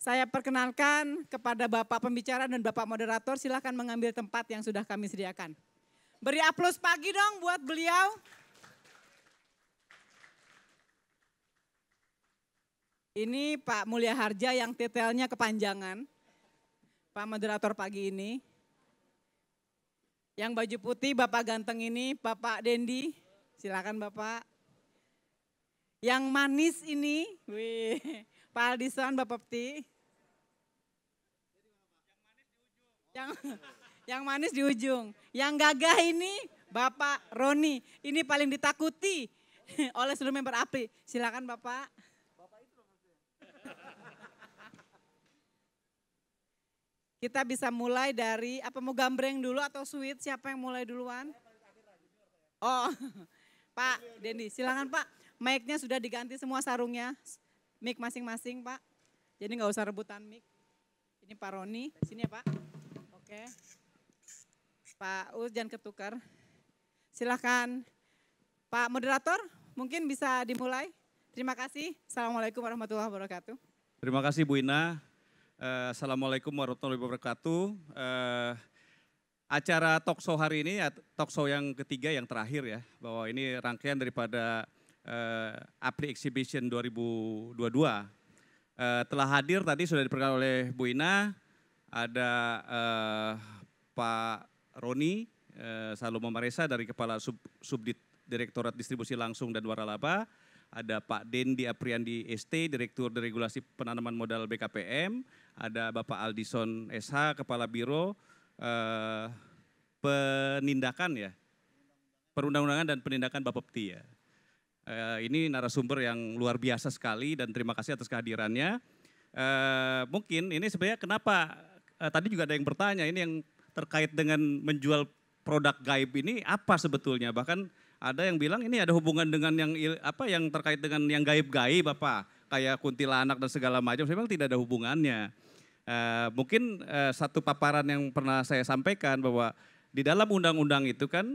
Saya perkenalkan kepada Bapak pembicara dan Bapak moderator, silakan mengambil tempat yang sudah kami sediakan. Beri aplaus pagi dong buat beliau. Ini Pak Mulya Harja yang titelnya kepanjangan. Pak moderator pagi ini. Yang baju putih Bapak ganteng ini Bapak Dendi, silakan Bapak. Yang manis ini, wih, Pak Aldison, Bapak Peti. Yang manis di ujung. Yang gagah ini Bapak Roni. Ini paling ditakuti oleh seluruh member APRI. Silakan Bapak. Kita bisa mulai dari, apa mau gambreng dulu atau sweet? Siapa yang mulai duluan? Oh, Pak Dendi, silakan Pak. Mic-nya sudah diganti semua sarungnya. Mic masing-masing Pak. Jadi nggak usah rebutan mic. Ini Pak Roni, sini ya Pak. Oke. Pak Us jangan ketukar. Silakan Pak moderator, mungkin bisa dimulai. Terima kasih. Assalamualaikum warahmatullahi wabarakatuh. Terima kasih Bu Ina. Assalamualaikum warahmatullahi wabarakatuh. Acara talkshow hari ini, talkshow yang ketiga yang terakhir ya, bahwa ini rangkaian daripada APRI Exhibition 2022. Telah hadir tadi sudah diperkenalkan oleh Bu Ina, ada Pak Roni Salomo Maresa dari Kepala Subdit Direktorat Distribusi Langsung dan Waralaba, ada Pak Dendi Apriandi ST, Direktur Deregulasi Penanaman Modal BKPM, ada Bapak Aldison SH, Kepala Biro Penindakan ya, Perundang-undangan dan Penindakan Bapepti ya. Ini narasumber yang luar biasa sekali dan terima kasih atas kehadirannya. Mungkin ini sebenarnya kenapa, tadi juga ada yang bertanya, ini yang terkait dengan menjual produk gaib ini apa sebetulnya, bahkan ada yang bilang ini ada hubungan dengan yang terkait dengan yang gaib-gaib apa, kayak kuntilanak dan segala macam. Saya bilang tidak ada hubungannya. Mungkin satu paparan yang pernah saya sampaikan bahwa di dalam undang-undang itu kan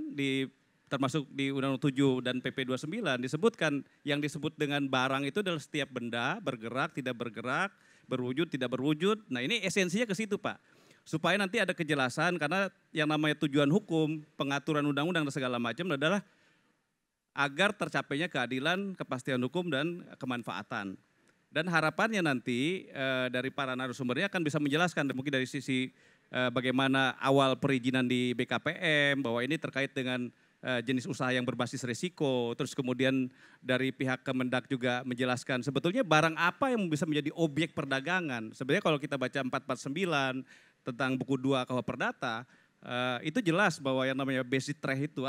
termasuk di Undang-Undang 7 dan PP 29 disebutkan yang disebut dengan barang itu adalah setiap benda bergerak, tidak bergerak, berwujud, tidak berwujud. Nah ini esensinya ke situ Pak. Supaya nanti ada kejelasan karena yang namanya tujuan hukum, pengaturan undang-undang dan segala macam adalah agar tercapainya keadilan, kepastian hukum dan kemanfaatan. Dan harapannya nanti dari para narasumbernya akan bisa menjelaskan mungkin dari sisi bagaimana awal perizinan di BKPM, bahwa ini terkait dengan jenis usaha yang berbasis risiko, terus kemudian dari pihak Kemendak juga menjelaskan sebetulnya barang apa yang bisa menjadi objek perdagangan. Sebenarnya kalau kita baca 449 tentang buku 2 KUH Perdata, itu jelas bahwa yang namanya basic reh itu,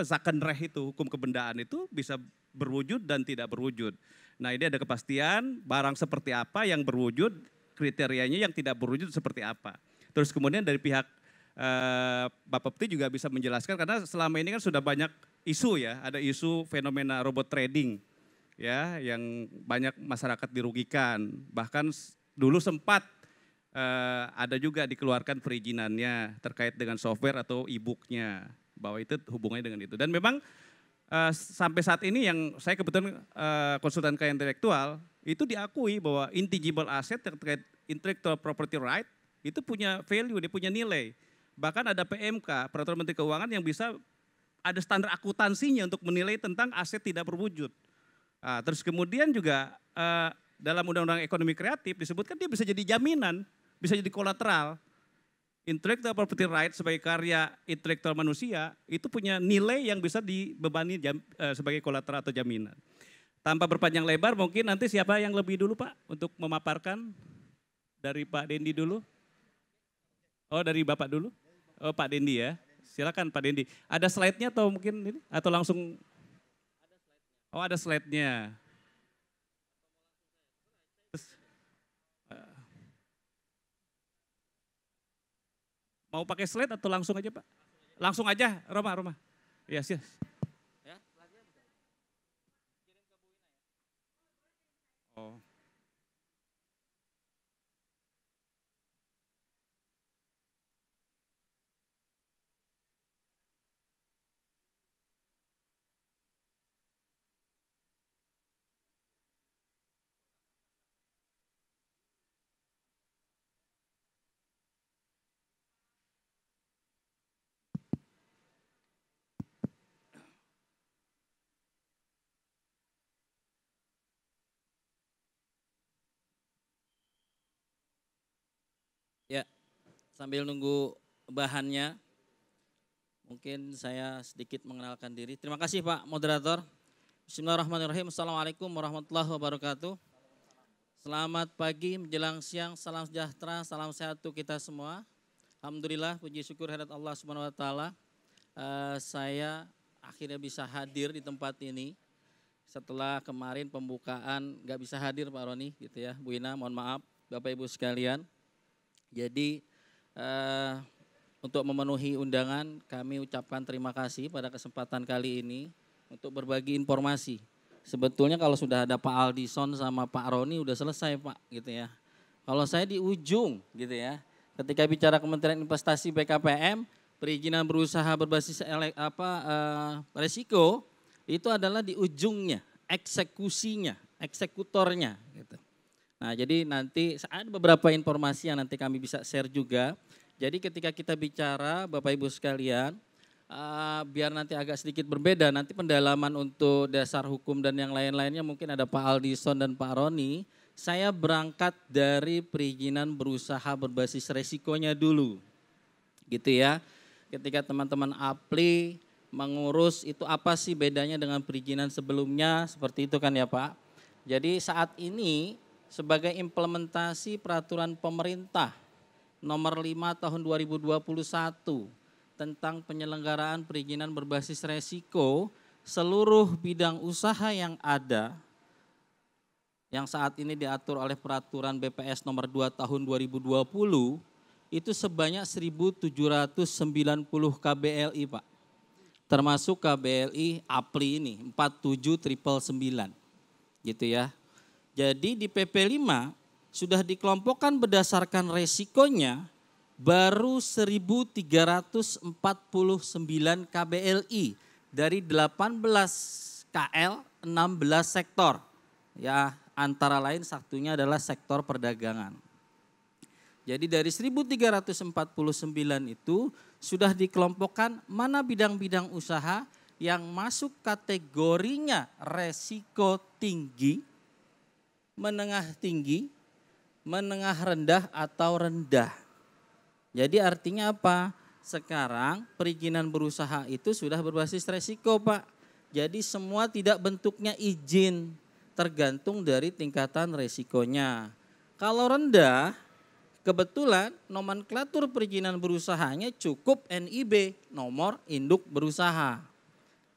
zakan reh itu, hukum kebendaan itu bisa berwujud dan tidak berwujud. Nah ini ada kepastian barang seperti apa yang berwujud, kriterianya yang tidak berwujud seperti apa. Terus kemudian dari pihak Bapak Peti juga bisa menjelaskan karena selama ini kan sudah banyak isu ya, ada isu fenomena robot trading ya yang banyak masyarakat dirugikan. Bahkan dulu sempat ada juga dikeluarkan perizinannya terkait dengan software atau e-booknya, bahwa itu hubungannya dengan itu. Dan memang sampai saat ini yang saya kebetulan konsultan kekayaan intelektual, itu diakui bahwa intangible asset terkait intellectual property right itu punya value, dia punya nilai. Bahkan ada PMK, Peraturan Menteri Keuangan yang bisa ada standar akuntansinya untuk menilai tentang aset tidak berwujud. Nah, terus kemudian juga dalam Undang-Undang Ekonomi Kreatif disebutkan dia bisa jadi jaminan, bisa jadi kolateral. Intellectual property right sebagai karya intelektual manusia itu punya nilai yang bisa dibebani sebagai kolateral atau jaminan. Tanpa berpanjang lebar mungkin nanti siapa yang lebih dulu Pak untuk memaparkan? Dari Pak Dendi dulu? Oh dari Bapak dulu? Oh Pak Dendi ya, silakan Pak Dendi. Ada slide-nya atau mungkin ini? Atau langsung? Oh ada slide-nya. Mau pakai slide atau langsung aja Pak? Langsung aja, Roma. Ya, sih. Oh. Ya, sambil nunggu bahannya, mungkin saya sedikit mengenalkan diri. Terima kasih Pak Moderator. Bismillahirrahmanirrahim. Assalamualaikum warahmatullahi wabarakatuh. Selamat pagi menjelang siang, salam sejahtera, salam sehat untuk kita semua. Alhamdulillah, puji syukur hadirat Allah Subhanahu wa taala. Saya akhirnya bisa hadir di tempat ini. Setelah kemarin pembukaan nggak bisa hadir Pak Roni gitu ya. Bu Ina, mohon maaf Bapak Ibu sekalian. Jadi untuk memenuhi undangan kami ucapkan terima kasih pada kesempatan kali ini untuk berbagi informasi. Sebetulnya kalau sudah ada Pak Aldison sama Pak Roni udah selesai Pak gitu ya. Kalau saya di ujung gitu ya. Ketika bicara Kementerian Investasi BKPM, perizinan berusaha berbasis resiko itu adalah di ujungnya, eksekusinya, eksekutornya gitu. Nah, jadi nanti ada beberapa informasi yang nanti kami bisa share juga. Jadi ketika kita bicara Bapak Ibu sekalian, biar nanti agak sedikit berbeda, nanti pendalaman untuk dasar hukum dan yang lain-lainnya mungkin ada Pak Aldison dan Pak Roni. Saya berangkat dari perizinan berusaha berbasis resikonya dulu, gitu ya. Ketika teman-teman APLI mengurus itu apa sih bedanya dengan perizinan sebelumnya, seperti itu kan ya Pak. Jadi saat ini sebagai implementasi peraturan pemerintah nomor 5 tahun 2021 tentang penyelenggaraan perizinan berbasis resiko, seluruh bidang usaha yang ada, yang saat ini diatur oleh peraturan BPS nomor 2 tahun 2020, itu sebanyak 1.790 KBLI Pak. Termasuk KBLI APLI ini 47999 gitu ya. Jadi di PP 5 sudah dikelompokkan berdasarkan resikonya baru 1.349 KBLI dari 18 KL 16 sektor. Ya, antara lain satunya adalah sektor perdagangan. Jadi dari 1.349 itu sudah dikelompokkan mana bidang-bidang usaha yang masuk kategorinya resiko tinggi, menengah tinggi, menengah rendah atau rendah. Jadi artinya apa? Sekarang perizinan berusaha itu sudah berbasis resiko Pak. Jadi semua tidak bentuknya izin, tergantung dari tingkatan resikonya. Kalau rendah, kebetulan nomenklatur perizinan berusahanya cukup NIB, nomor induk berusaha.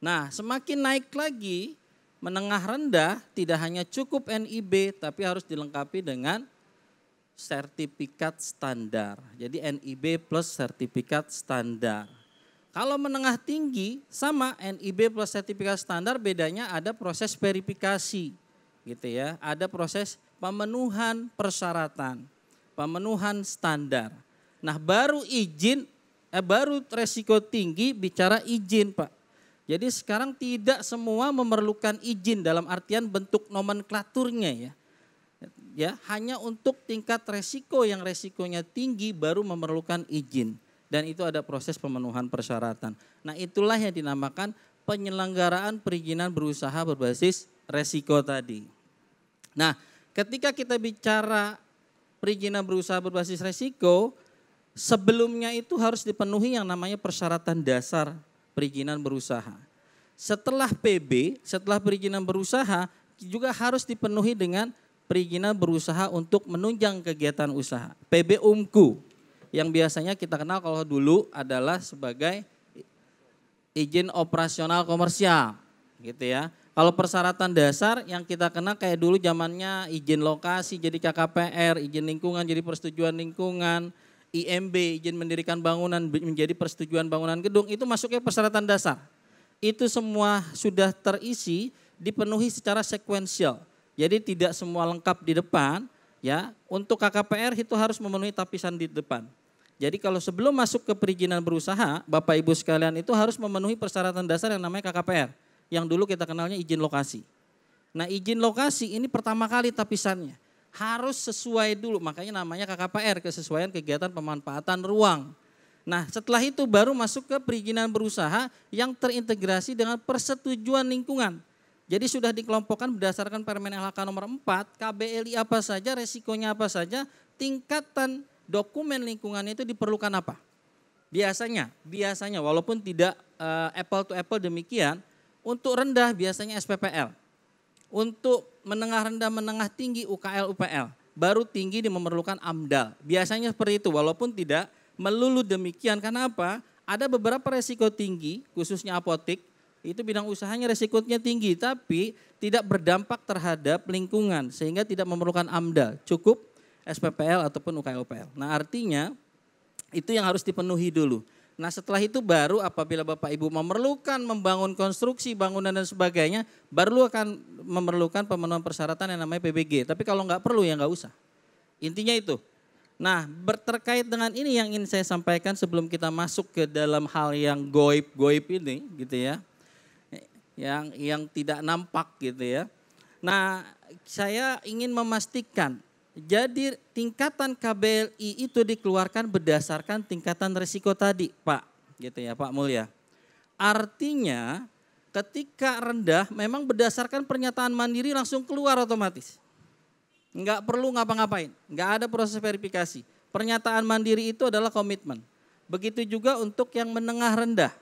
Nah, semakin naik lagi, menengah rendah tidak hanya cukup NIB tapi harus dilengkapi dengan sertifikat standar. Jadi NIB plus sertifikat standar. Kalau menengah tinggi sama NIB plus sertifikat standar, bedanya ada proses verifikasi gitu ya. Ada proses pemenuhan persyaratan, pemenuhan standar. Nah, baru baru resiko tinggi bicara izin Pak. Jadi sekarang tidak semua memerlukan izin dalam artian bentuk nomenklaturnya ya. Ya, hanya untuk tingkat resiko yang resikonya tinggi baru memerlukan izin. Dan itu ada proses pemenuhan persyaratan. Nah, itulah yang dinamakan penyelenggaraan perizinan berusaha berbasis resiko tadi. Nah, ketika kita bicara perizinan berusaha berbasis resiko, sebelumnya itu harus dipenuhi yang namanya persyaratan dasar perizinan berusaha. Setelah PB, setelah perizinan berusaha juga harus dipenuhi dengan perizinan berusaha untuk menunjang kegiatan usaha. PB UMKU yang biasanya kita kenal kalau dulu adalah sebagai izin operasional komersial gitu ya. Kalau persyaratan dasar yang kita kenal kayak dulu zamannya izin lokasi jadi KKPR, izin lingkungan jadi persetujuan lingkungan, IMB izin mendirikan bangunan menjadi persetujuan bangunan gedung, itu masuknya persyaratan dasar. Itu semua sudah terisi, dipenuhi secara sekuensial. Jadi tidak semua lengkap di depan ya. Untuk KKPR itu harus memenuhi tapisan di depan. Jadi kalau sebelum masuk ke perizinan berusaha, Bapak Ibu sekalian itu harus memenuhi persyaratan dasar yang namanya KKPR. Yang dulu kita kenalnya izin lokasi. Nah, izin lokasi ini pertama kali tapisannya. Harus sesuai dulu, makanya namanya KKPR, kesesuaian kegiatan pemanfaatan ruang. Nah, setelah itu baru masuk ke perizinan berusaha yang terintegrasi dengan persetujuan lingkungan. Jadi sudah dikelompokkan berdasarkan Permen LHK nomor 4, KBLI apa saja, resikonya apa saja, tingkatan dokumen lingkungannya itu diperlukan apa? Biasanya walaupun tidak apple to apple demikian, untuk rendah biasanya SPPL. Untuk menengah rendah, menengah tinggi UKL, UPL. Baru tinggi memerlukan AMDAL. Biasanya seperti itu walaupun tidak melulu demikian. Karena apa? Ada beberapa resiko tinggi khususnya apotik. Itu bidang usahanya resikonya tinggi tapi tidak berdampak terhadap lingkungan. Sehingga tidak memerlukan AMDAL. Cukup SPPL ataupun UKL, UPL. Nah artinya itu yang harus dipenuhi dulu. Nah setelah itu baru apabila Bapak Ibu memerlukan membangun konstruksi, bangunan dan sebagainya, baru akan memerlukan pemenuhan persyaratan yang namanya PBG. Tapi kalau nggak perlu ya nggak usah. Intinya itu. Nah terkait dengan ini yang ingin saya sampaikan sebelum kita masuk ke dalam hal yang goib ini gitu ya. Yang tidak nampak gitu ya. Nah saya ingin memastikan. Jadi tingkatan KBLI itu dikeluarkan berdasarkan tingkatan risiko tadi, Pak, gitu ya, Pak Mulya. Artinya ketika rendah memang berdasarkan pernyataan mandiri langsung keluar otomatis. Enggak perlu ngapa-ngapain, enggak ada proses verifikasi. Pernyataan mandiri itu adalah komitmen. Begitu juga untuk yang menengah rendah.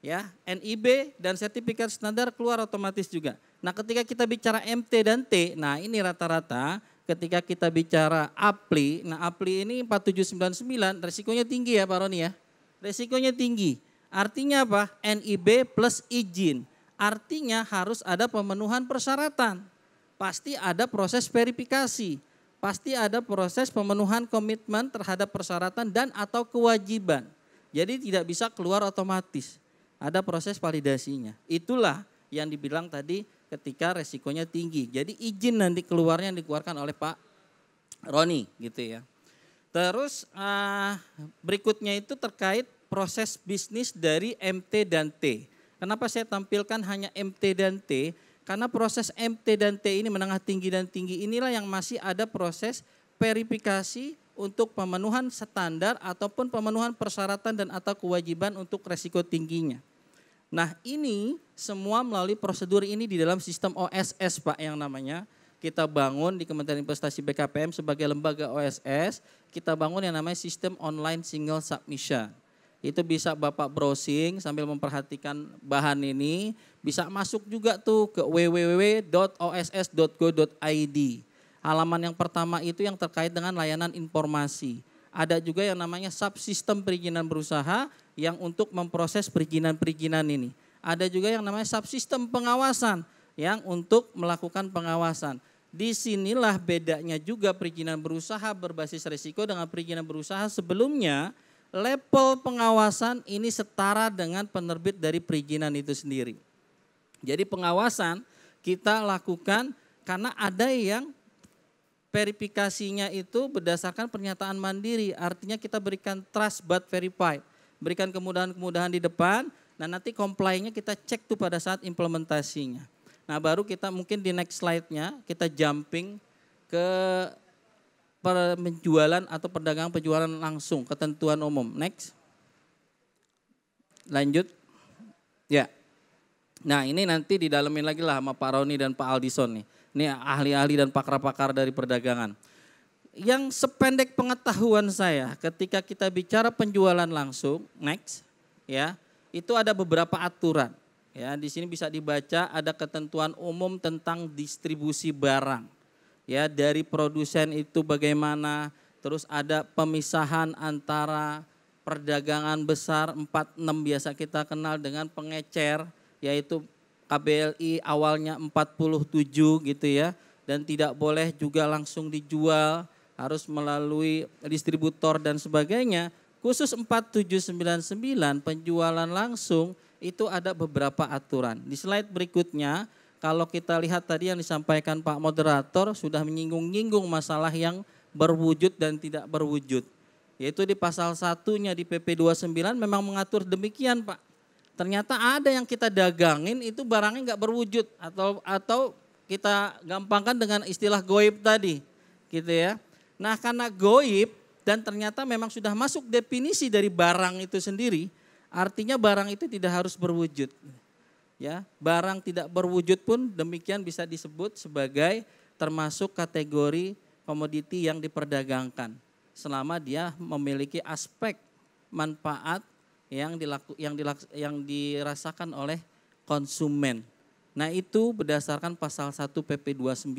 Ya, NIB dan sertifikat standar keluar otomatis juga. Nah, ketika kita bicara MT dan T, nah ini rata-rata ketika kita bicara APLI, nah APLI ini 4799 resikonya tinggi ya Pak Roni ya. Resikonya tinggi. Artinya apa? NIB plus izin. Artinya harus ada pemenuhan persyaratan. Pasti ada proses verifikasi. Pasti ada proses pemenuhan komitmen terhadap persyaratan dan atau kewajiban. Jadi tidak bisa keluar otomatis. Ada proses validasinya. Itulah yang dibilang tadi ketika resikonya tinggi. Jadi izin nanti keluarnya yang dikeluarkan oleh Pak Roni gitu ya. Terus berikutnya itu terkait proses bisnis dari MT dan T. Kenapa saya tampilkan hanya MT dan T? Karena proses MT dan T ini menengah tinggi dan tinggi inilah yang masih ada proses verifikasi untuk pemenuhan standar ataupun pemenuhan persyaratan dan atau kewajiban untuk resiko tingginya. Nah ini semua melalui prosedur ini di dalam sistem OSS Pak yang namanya kita bangun di Kementerian Investasi BKPM sebagai lembaga OSS, kita bangun yang namanya sistem online single submission. Itu bisa Bapak browsing sambil memperhatikan bahan ini, bisa masuk juga tuh ke www.oss.go.id. Halaman yang pertama itu yang terkait dengan layanan informasi. Ada juga yang namanya subsistem perizinan berusaha yang untuk memproses perizinan-perizinan ini. Ada juga yang namanya subsistem pengawasan yang untuk melakukan pengawasan. Disinilah bedanya juga perizinan berusaha berbasis risiko dengan perizinan berusaha sebelumnya. Level pengawasan ini setara dengan penerbit dari perizinan itu sendiri. Jadi pengawasan kita lakukan karena ada yang verifikasinya itu berdasarkan pernyataan mandiri, artinya kita berikan trust but verified, berikan kemudahan-kemudahan di depan, dan nanti comply-nya kita cek tuh pada saat implementasinya. Nah baru kita mungkin di next slide-nya kita jumping ke penjualan atau perdagangan penjualan langsung, ketentuan umum. Next, lanjut, ya. Nah ini nanti didalemin lagi lah sama Pak Roni dan Pak Aldison nih. Ini ahli-ahli dan pakar-pakar dari perdagangan. Yang sependek pengetahuan saya ketika kita bicara penjualan langsung, next, ya, itu ada beberapa aturan. Ya, di sini bisa dibaca ada ketentuan umum tentang distribusi barang. Ya, dari produsen itu bagaimana, terus ada pemisahan antara perdagangan besar 46 biasa kita kenal dengan pengecer, yaitu KBLI awalnya 47 gitu ya, dan tidak boleh juga langsung dijual, harus melalui distributor dan sebagainya. Khusus 4799 penjualan langsung itu ada beberapa aturan. Di slide berikutnya kalau kita lihat tadi yang disampaikan Pak Moderator sudah menyinggung-nyinggung masalah yang berwujud dan tidak berwujud. Yaitu di pasal 1-nya di PP 29 memang mengatur demikian Pak. Ternyata ada yang kita dagangin itu barangnya nggak berwujud atau kita gampangkan dengan istilah goib tadi, gitu ya. Nah karena goib dan ternyata memang sudah masuk definisi dari barang itu sendiri, artinya barang itu tidak harus berwujud. Ya, barang tidak berwujud pun demikian bisa disebut sebagai termasuk kategori komoditi yang diperdagangkan. selama dia memiliki aspek manfaat yang dirasakan oleh konsumen. Nah itu berdasarkan pasal 1 PP 29.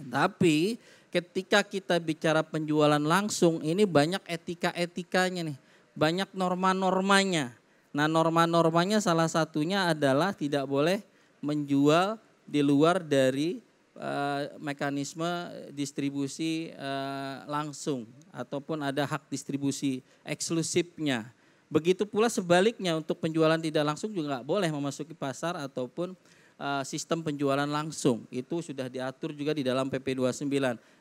Tapi ketika kita bicara penjualan langsung ini banyak etika-etikanya nih, banyak norma-normanya. Nah norma-normanya salah satunya adalah tidak boleh menjual di luar dari mekanisme distribusi langsung ataupun ada hak distribusi eksklusifnya. Begitu pula sebaliknya untuk penjualan tidak langsung juga nggak boleh memasuki pasar ataupun sistem penjualan langsung. Itu sudah diatur juga di dalam PP 29.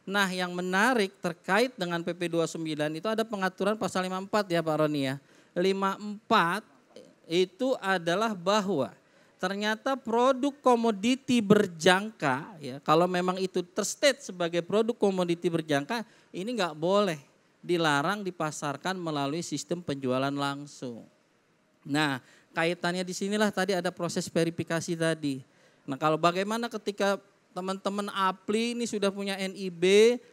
Nah yang menarik terkait dengan PP 29 itu ada pengaturan pasal 54 ya Pak Roni ya. 54 itu adalah bahwa ternyata produk komoditi berjangka, ya, kalau memang itu terstate sebagai produk komoditi berjangka, ini nggak boleh dilarang dipasarkan melalui sistem penjualan langsung. Nah, kaitannya di sinilah tadi ada proses verifikasi tadi. Nah, kalau bagaimana ketika teman-teman APLI ini sudah punya NIB,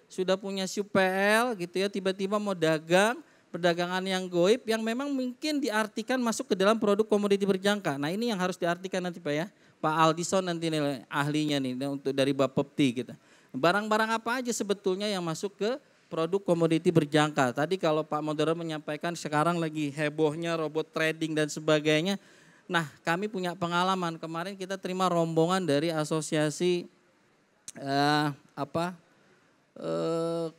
sudah punya SUPL gitu ya, tiba-tiba mau dagang, perdagangan yang goib yang memang mungkin diartikan masuk ke dalam produk komoditi berjangka. Nah ini yang harus diartikan nanti Pak ya. Pak Aldison nanti nih, ahlinya nih untuk dari Bapepti gitu. Barang-barang apa aja sebetulnya yang masuk ke produk komoditi berjangka. Tadi kalau Pak Moderator menyampaikan sekarang lagi hebohnya robot trading dan sebagainya. Nah kami punya pengalaman, kemarin kita terima rombongan dari asosiasi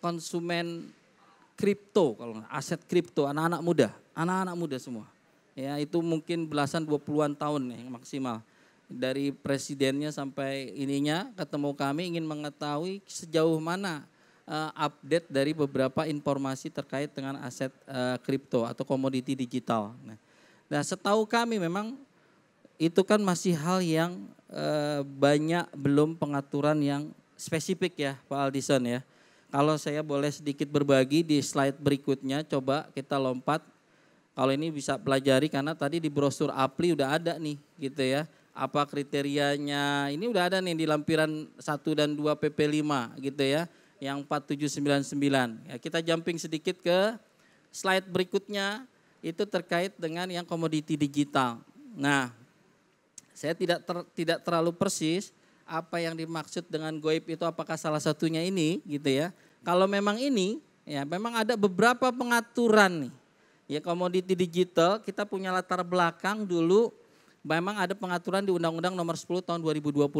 konsumen kripto, kalau aset kripto, anak-anak muda semua. Ya itu mungkin belasan 20-an tahun yang maksimal. Dari presidennya sampai ininya ketemu kami ingin mengetahui sejauh mana update dari beberapa informasi terkait dengan aset kripto atau komoditi digital. Nah setahu kami memang itu kan masih hal yang banyak belum pengaturan yang spesifik ya Pak Aldison ya. Kalau saya boleh sedikit berbagi di slide berikutnya, coba kita lompat. Kalau ini bisa pelajari karena tadi di brosur APLI udah ada nih gitu ya. Apa kriterianya, ini udah ada nih di lampiran 1 dan 2 PP 5 gitu ya. Yang 4799. Ya, kita jumping sedikit ke slide berikutnya, itu terkait dengan yang komoditi digital. Nah, saya tidak terlalu persis apa yang dimaksud dengan goib itu apakah salah satunya ini gitu ya. Kalau memang ini ya memang ada beberapa pengaturan nih. Ya komoditi digital kita punya latar belakang dulu memang ada pengaturan di Undang-Undang Nomor 10 Tahun 2021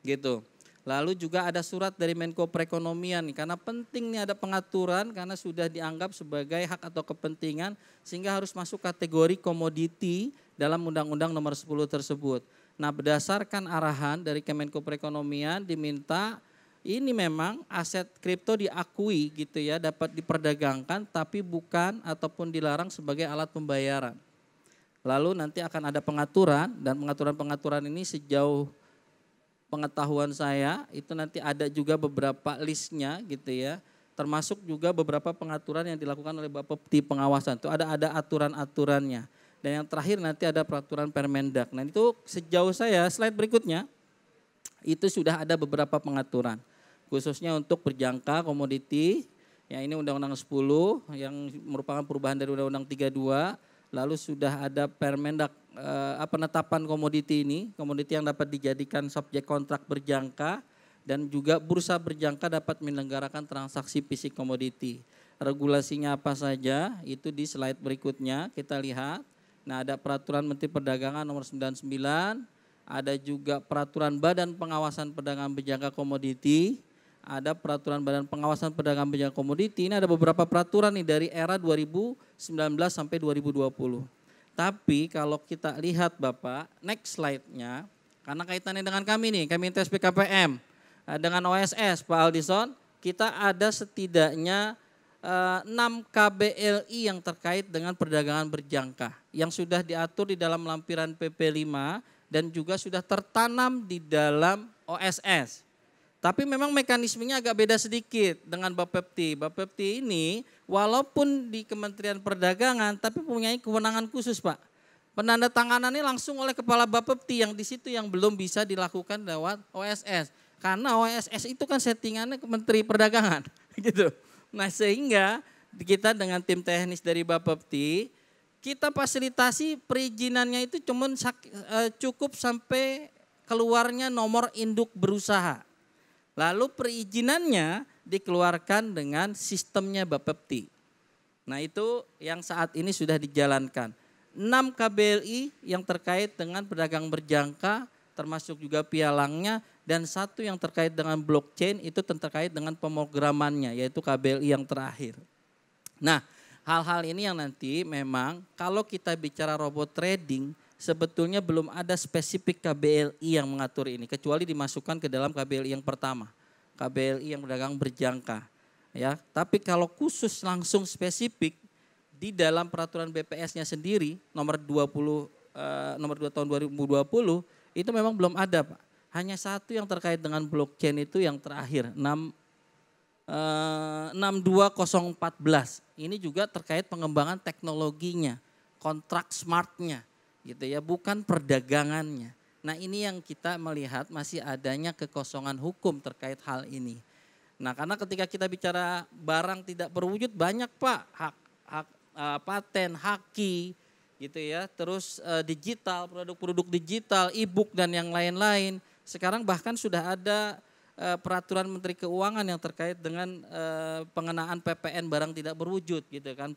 gitu. Lalu juga ada surat dari Menko Perekonomian nih, karena penting nih ada pengaturan karena sudah dianggap sebagai hak atau kepentingan sehingga harus masuk kategori komoditi dalam Undang-Undang Nomor 10 tersebut. Nah berdasarkan arahan dari Kemenko Perekonomian diminta ini memang aset kripto diakui gitu ya dapat diperdagangkan tapi bukan ataupun dilarang sebagai alat pembayaran. Lalu nanti akan ada pengaturan dan pengaturan-pengaturan ini sejauh pengetahuan saya itu nanti ada juga beberapa listnya gitu ya. Termasuk juga beberapa pengaturan yang dilakukan oleh Bapepti pengawasan itu ada aturan-aturannya. Dan yang terakhir nanti ada peraturan Permendak. Nah itu sejauh saya slide berikutnya itu sudah ada beberapa pengaturan. Khususnya untuk berjangka komoditi, ya ini Undang-Undang 10 yang merupakan perubahan dari Undang-Undang 32. Lalu sudah ada Permendak penetapan komoditi ini, komoditi yang dapat dijadikan subjek kontrak berjangka. Dan juga bursa berjangka dapat menyelenggarakan transaksi fisik komoditi. Regulasinya apa saja itu di slide berikutnya kita lihat. Nah ada peraturan Menteri Perdagangan nomor 99, ada juga peraturan Badan Pengawasan Perdagangan Berjangka Komoditi, ada peraturan Badan Pengawasan Perdagangan Berjangka Komoditi, ini ada beberapa peraturan nih dari era 2019 sampai 2020. Tapi kalau kita lihat Bapak, next slide-nya, karena kaitannya dengan kami nih, kami Intes BKPM, dengan OSS Pak Aldison, kita ada setidaknya 6 KBLI yang terkait dengan perdagangan berjangka yang sudah diatur di dalam lampiran PP 5 dan juga sudah tertanam di dalam OSS. Tapi memang mekanismenya agak beda sedikit dengan Bapepti. Bapepti ini walaupun di Kementerian Perdagangan tapi mempunyai kewenangan khusus Pak. Penandatanganannya langsung oleh Kepala Bapepti yang di situ yang belum bisa dilakukan lewat OSS. Karena OSS itu kan settingannya Menteri Perdagangan gitu. Nah sehingga kita dengan tim teknis dari Bapepti, kita fasilitasi perizinannya itu cukup sampai keluarnya nomor induk berusaha. Lalu perizinannya dikeluarkan dengan sistemnya Bapepti. Nah itu yang saat ini sudah dijalankan. 6 KBLI yang terkait dengan pedagang berjangka, termasuk juga pialangnya, dan 1 yang terkait dengan blockchain itu terkait dengan pemrogramannya, yaitu KBLI yang terakhir. Nah hal-hal ini yang nanti memang kalau kita bicara robot trading, sebetulnya belum ada spesifik KBLI yang mengatur ini, kecuali dimasukkan ke dalam KBLI yang pertama, KBLI yang pedagang berjangka. Ya, tapi kalau khusus langsung spesifik di dalam peraturan BPS-nya sendiri nomor 2 tahun 2020 itu memang belum ada, Pak. Hanya 1 yang terkait dengan blockchain itu yang terakhir 62014. Ini juga terkait pengembangan teknologinya, kontrak smartnya gitu ya, bukan perdagangannya. Nah, ini yang kita melihat masih adanya kekosongan hukum terkait hal ini. Nah, karena ketika kita bicara barang tidak berwujud banyak, Pak, paten, haki gitu ya, terus digital, produk-produk digital, e-book dan yang lain-lain. Sekarang bahkan sudah ada peraturan Menteri Keuangan yang terkait dengan pengenaan PPN barang tidak berwujud gitu kan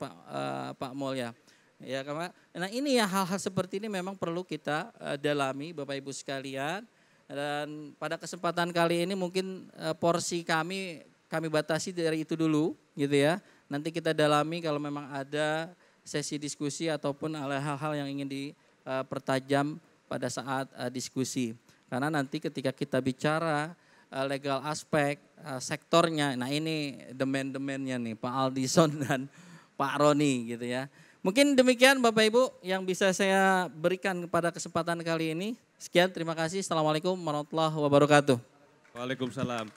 Pak Mulya. Ya, nah ini ya hal-hal seperti ini memang perlu kita dalami Bapak Ibu sekalian. Dan pada kesempatan kali ini mungkin porsi kami batasi dari itu dulu gitu ya. Nanti kita dalami kalau memang ada sesi diskusi ataupun hal-hal yang ingin dipertajam pada saat diskusi. Karena nanti ketika kita bicara legal aspek sektornya, nah ini demand-demandnya nih Pak Aldison dan Pak Roni gitu ya. Mungkin demikian Bapak Ibu yang bisa saya berikan pada kesempatan kali ini. Sekian, terima kasih. Assalamualaikum warahmatullahi wabarakatuh. Waalaikumsalam.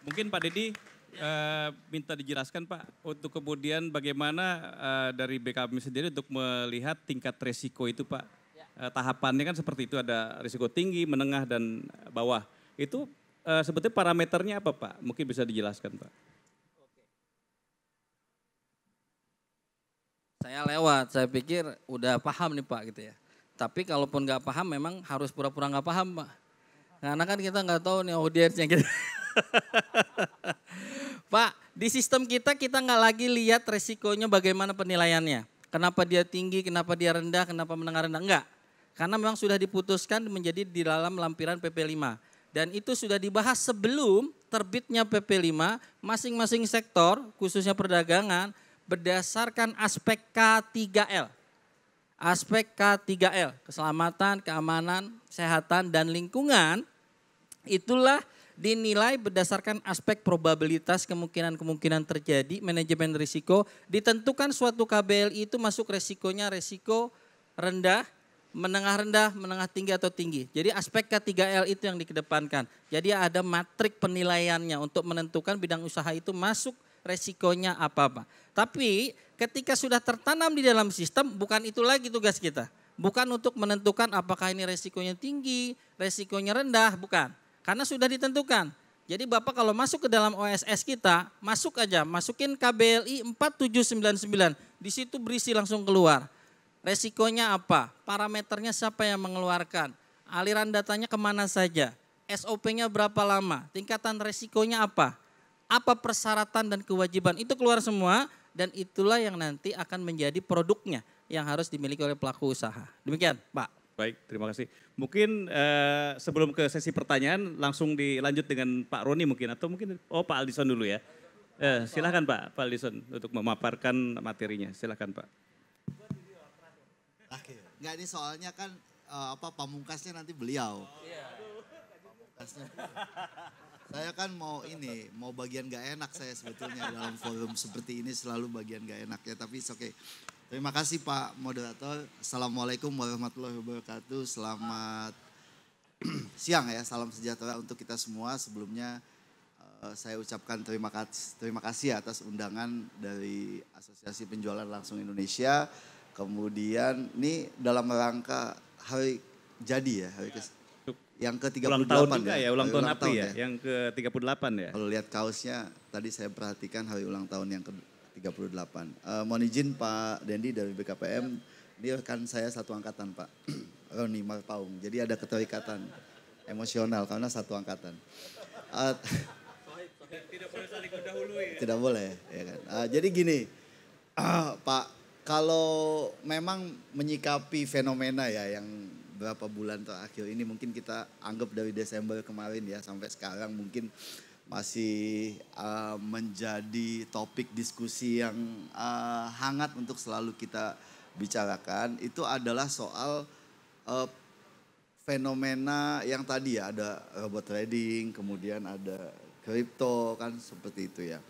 Mungkin Pak Dedi minta dijelaskan Pak untuk kemudian bagaimana dari BKM sendiri untuk melihat tingkat resiko itu Pak. Tahapannya kan seperti itu, ada risiko tinggi, menengah dan bawah. Itu sebetulnya parameternya apa Pak? Mungkin bisa dijelaskan Pak. Saya lewat, saya pikir udah paham nih Pak gitu ya. Tapi kalaupun nggak paham memang harus pura-pura nggak paham Pak. Karena kan kita nggak tahu nih audiensnya gitu. Pak, di sistem kita nggak lagi lihat resikonya bagaimana penilaiannya. Kenapa dia tinggi, kenapa dia rendah, kenapa menengah rendah, enggak. Karena memang sudah diputuskan menjadi di dalam lampiran PP5. Dan itu sudah dibahas sebelum terbitnya PP5, masing-masing sektor khususnya perdagangan berdasarkan aspek K3L. Aspek K3L, keselamatan, keamanan, kesehatan, dan lingkungan, itulah dinilai berdasarkan aspek probabilitas kemungkinan-kemungkinan terjadi, manajemen risiko, ditentukan suatu KBLI itu masuk resikonya resiko rendah, menengah tinggi atau tinggi. Jadi aspek K3L itu yang dikedepankan. Jadi ada matrik penilaiannya untuk menentukan bidang usaha itu masuk resikonya apa. Tapi ketika sudah tertanam di dalam sistem, bukan itu lagi tugas kita. Bukan untuk menentukan apakah ini resikonya tinggi, resikonya rendah, bukan. Karena sudah ditentukan. Jadi Bapak kalau masuk ke dalam OSS kita, masukin KBLI 4799. Di situ berisi langsung keluar. Resikonya apa? Parameternya siapa yang mengeluarkan? Aliran datanya kemana saja? SOP-nya berapa lama? Tingkatan resikonya apa? Apa persyaratan dan kewajiban? Itu keluar semua dan itulah yang nanti akan menjadi produknya yang harus dimiliki oleh pelaku usaha. Demikian Pak. Baik, terima kasih. Mungkin sebelum ke sesi pertanyaan langsung dilanjut dengan Pak Roni mungkin atau mungkin Pak Aldison dulu ya. Silakan Pak Aldison untuk memaparkan materinya. Silakan Pak. Enggak, ini soalnya kan pamungkasnya nanti beliau. Pamungkasnya. Saya kan mau bagian gak enak saya sebetulnya dalam forum seperti ini selalu bagian gak enak ya, tapi oke. Terima kasih Pak Moderator. Assalamualaikum warahmatullahi wabarakatuh. Selamat siang ya, salam sejahtera untuk kita semua. Sebelumnya saya ucapkan terima kasih atas undangan dari Asosiasi Penjualan Langsung Indonesia. Kemudian ini dalam rangka hari jadi ya, Yang ke-38 Ulang tahun juga ya, ulang Hari tahun APRI ya, ya. yang ke-38 ya. Kalau lihat kaosnya, tadi saya perhatikan hari ulang tahun yang ke-38. Mohon izin Pak Dendi dari BKPM, ini rekan saya satu angkatan Pak, Roni Marpaung. Jadi ada keterikatan emosional karena satu angkatan. Tidak boleh saling mendahului. Tidak boleh, ya kan. Jadi gini, Pak, kalau memang menyikapi fenomena ya yang berapa bulan terakhir ini mungkin kita anggap dari Desember kemarin ya sampai sekarang mungkin masih menjadi topik diskusi yang hangat untuk selalu kita bicarakan. Itu adalah soal fenomena yang tadi ya ada robot trading, kemudian ada kripto kan seperti itu ya.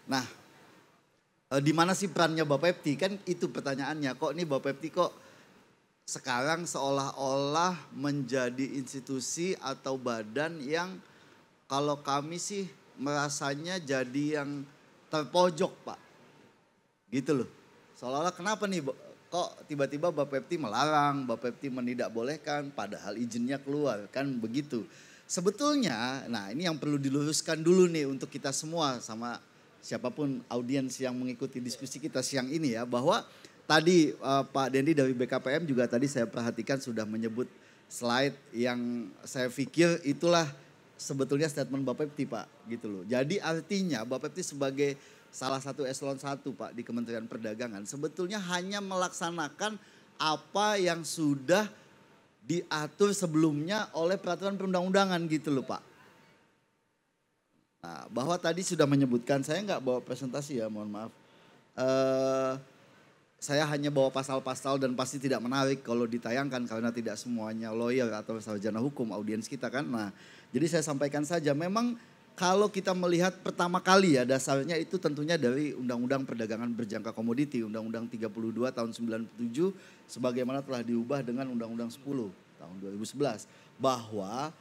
Nah, di mana sih perannya Bapepti? Kan itu pertanyaannya. Kok nih Bapepti kok sekarang seolah-olah menjadi institusi atau badan yang kalau kami sih merasanya jadi yang terpojok Pak. Gitu loh. Seolah-olah kenapa nih kok tiba-tiba Bapepti melarang, Bapepti menidakbolehkan padahal izinnya keluar kan begitu. Sebetulnya, nah ini yang perlu diluruskan dulu nih untuk kita semua sama siapapun audiens yang mengikuti diskusi kita siang ini ya. Bahwa tadi Pak Dendi dari BKPM juga tadi saya perhatikan sudah menyebut slide yang saya pikir itulah sebetulnya statement Bapepti Pak gitu loh. Jadi artinya Bapepti sebagai salah satu eselon 1 Pak di Kementerian Perdagangan sebetulnya hanya melaksanakan apa yang sudah diatur sebelumnya oleh peraturan perundang-undangan gitu loh Pak. Nah, bahwa tadi sudah menyebutkan, saya nggak bawa presentasi ya mohon maaf. Saya hanya bawa pasal-pasal dan pasti tidak menarik kalau ditayangkan karena tidak semuanya lawyer atau sarjana hukum audiens kita kan. Nah jadi saya sampaikan saja memang kalau kita melihat pertama kali ya dasarnya itu tentunya dari Undang-Undang Perdagangan Berjangka Komoditi, Undang-Undang 32 tahun 97 sebagaimana telah diubah dengan Undang-Undang 10 tahun 2011. Bahwa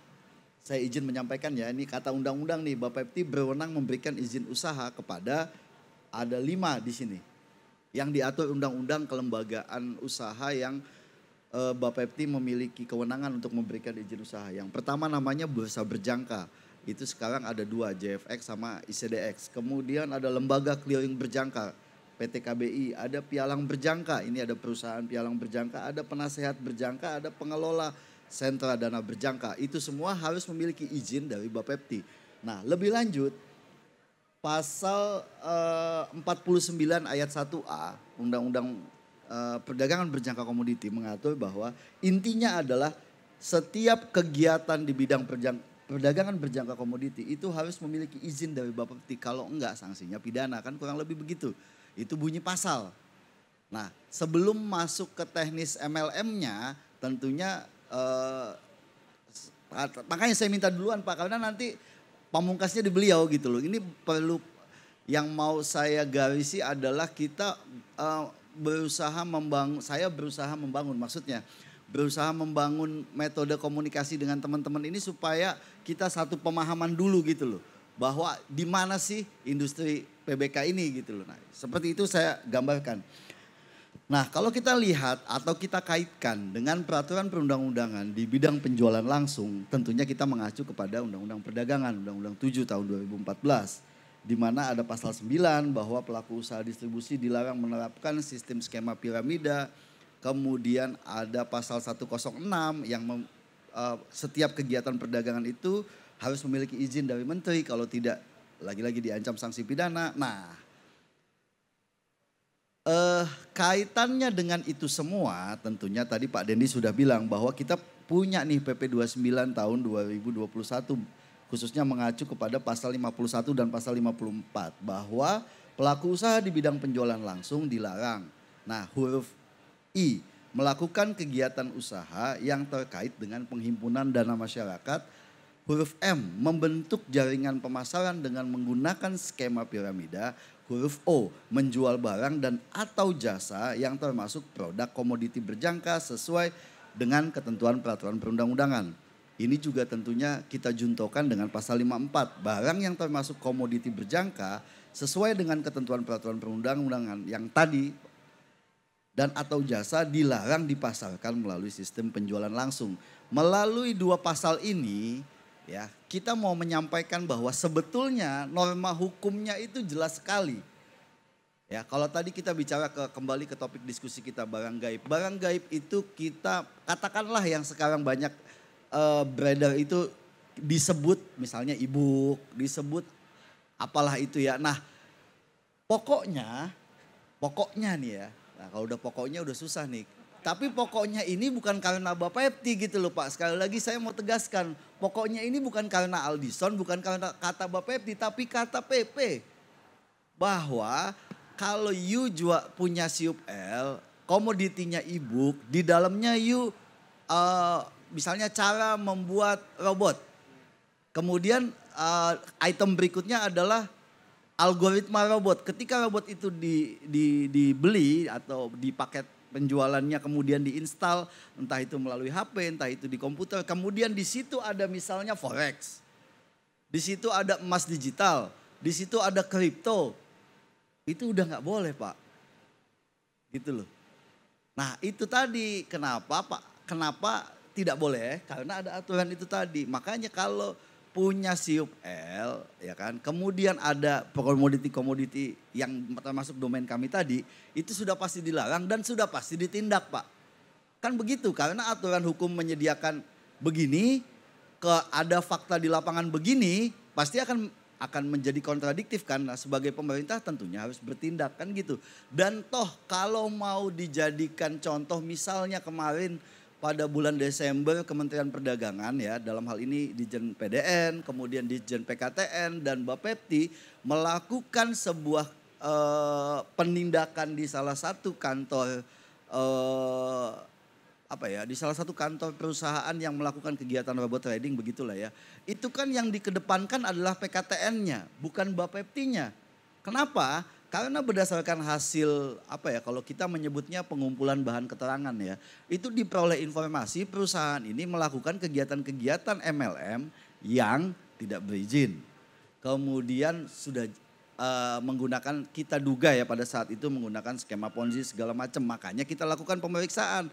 saya izin menyampaikan ya ini kata undang-undang nih Bapepti berwenang memberikan izin usaha kepada ada 5 di sini. Yang diatur Undang-Undang Kelembagaan Usaha yang Bapepti memiliki kewenangan untuk memberikan izin usaha. Yang pertama namanya Bursa Berjangka. Itu sekarang ada 2, JFX sama ICDX. Kemudian ada Lembaga Clearing Berjangka, PT KBI. Ada Pialang Berjangka, ini ada perusahaan Pialang Berjangka. Ada Penasehat Berjangka, ada pengelola sentra dana berjangka. Itu semua harus memiliki izin dari Bapepti. Nah lebih lanjut, pasal 49 ayat 1A Undang-Undang Perdagangan Berjangka Komoditi mengatur bahwa intinya adalah setiap kegiatan di bidang perdagangan berjangka komoditi itu harus memiliki izin dari Bapepti. Kalau enggak sanksinya pidana kan kurang lebih begitu. Itu bunyi pasal. Nah sebelum masuk ke teknis MLM-nya tentunya makanya saya minta duluan Pak karena nanti pamungkasnya di beliau gitu loh. Ini perlu yang mau saya garisi adalah kita saya berusaha membangun maksudnya. Berusaha membangun metode komunikasi dengan teman-teman ini supaya kita satu pemahaman dulu gitu loh. Bahwa di mana sih industri PBK ini gitu loh. Nah, seperti itu saya gambarkan. Nah kalau kita lihat atau kita kaitkan dengan peraturan perundang-undangan di bidang penjualan langsung. Tentunya kita mengacu kepada Undang-Undang Perdagangan, Undang-Undang 7 tahun 2014. Di mana ada pasal 9 bahwa pelaku usaha distribusi dilarang menerapkan sistem skema piramida. Kemudian ada pasal 106 yang setiap kegiatan perdagangan itu harus memiliki izin dari menteri. Kalau tidak lagi-lagi diancam sanksi pidana. Nah kaitannya dengan itu semua tentunya tadi Pak Dendi sudah bilang bahwa kita punya nih PP 29 tahun 2021. Khususnya mengacu kepada pasal 51 dan pasal 54. Bahwa pelaku usaha di bidang penjualan langsung dilarang. Nah huruf I, melakukan kegiatan usaha yang terkait dengan penghimpunan dana masyarakat. Huruf M, membentuk jaringan pemasaran dengan menggunakan skema piramida. Huruf O, menjual barang dan atau jasa yang termasuk produk komoditi berjangka sesuai dengan ketentuan peraturan perundang-undangan. Ini juga tentunya kita juntokan dengan pasal 54. Barang yang termasuk komoditi berjangka sesuai dengan ketentuan peraturan perundang-undangan yang tadi dan atau jasa dilarang dipasarkan melalui sistem penjualan langsung. melalui 2 pasal ini ya kita mau menyampaikan bahwa sebetulnya norma hukumnya itu jelas sekali. Ya, kalau tadi kita bicara kembali ke topik diskusi kita barang gaib. Barang gaib itu kita katakanlah yang sekarang banyak beredar itu disebut misalnya e-book, disebut apalah itu ya. Nah, pokoknya nih ya. Nah, kalau udah pokoknya udah susah nih. Tapi pokoknya ini bukan karena Bapepti gitu loh Pak. Sekali lagi saya mau tegaskan, pokoknya ini bukan karena Aldison, bukan karena kata Bapepti, tapi kata PP. Bahwa kalau you juga punya siup L, komoditinya e-book, di dalamnya you misalnya cara membuat robot. Kemudian item berikutnya adalah algoritma robot. Ketika robot itu dibeli atau di paket penjualannya kemudian diinstal, entah itu melalui HP, entah itu di komputer. Kemudian di situ ada misalnya forex, di situ ada emas digital, di situ ada kripto. Itu udah nggak boleh Pak, gitu loh. Nah itu tadi kenapa Pak, kenapa tidak boleh? Karena ada aturan itu tadi. Makanya kalau punya siup L, ya kan, kemudian ada komoditi-komoditi yang termasuk domain kami tadi, itu sudah pasti dilarang dan sudah pasti ditindak Pak. Kan begitu, karena aturan hukum menyediakan begini, ada fakta di lapangan begini, pasti akan menjadi kontradiktif kan. Nah, sebagai pemerintah tentunya harus bertindak kan gitu. Dan toh kalau mau dijadikan contoh misalnya kemarin pada bulan Desember Kementerian Perdagangan ya dalam hal ini Ditjen PDN, kemudian Ditjen PKTN dan Bapepti melakukan sebuah penindakan di salah satu kantor di salah satu kantor perusahaan yang melakukan kegiatan robot trading begitulah ya. Itu kan yang dikedepankan adalah PKTN-nya, bukan Bapepti-nya. Kenapa? Karena berdasarkan hasil kalau kita menyebutnya pengumpulan bahan keterangan ya. Itu diperoleh informasi perusahaan ini melakukan kegiatan-kegiatan MLM yang tidak berizin. Kemudian sudah menggunakan, kita duga ya pada saat itu menggunakan skema Ponzi segala macam. Makanya kita lakukan pemeriksaan.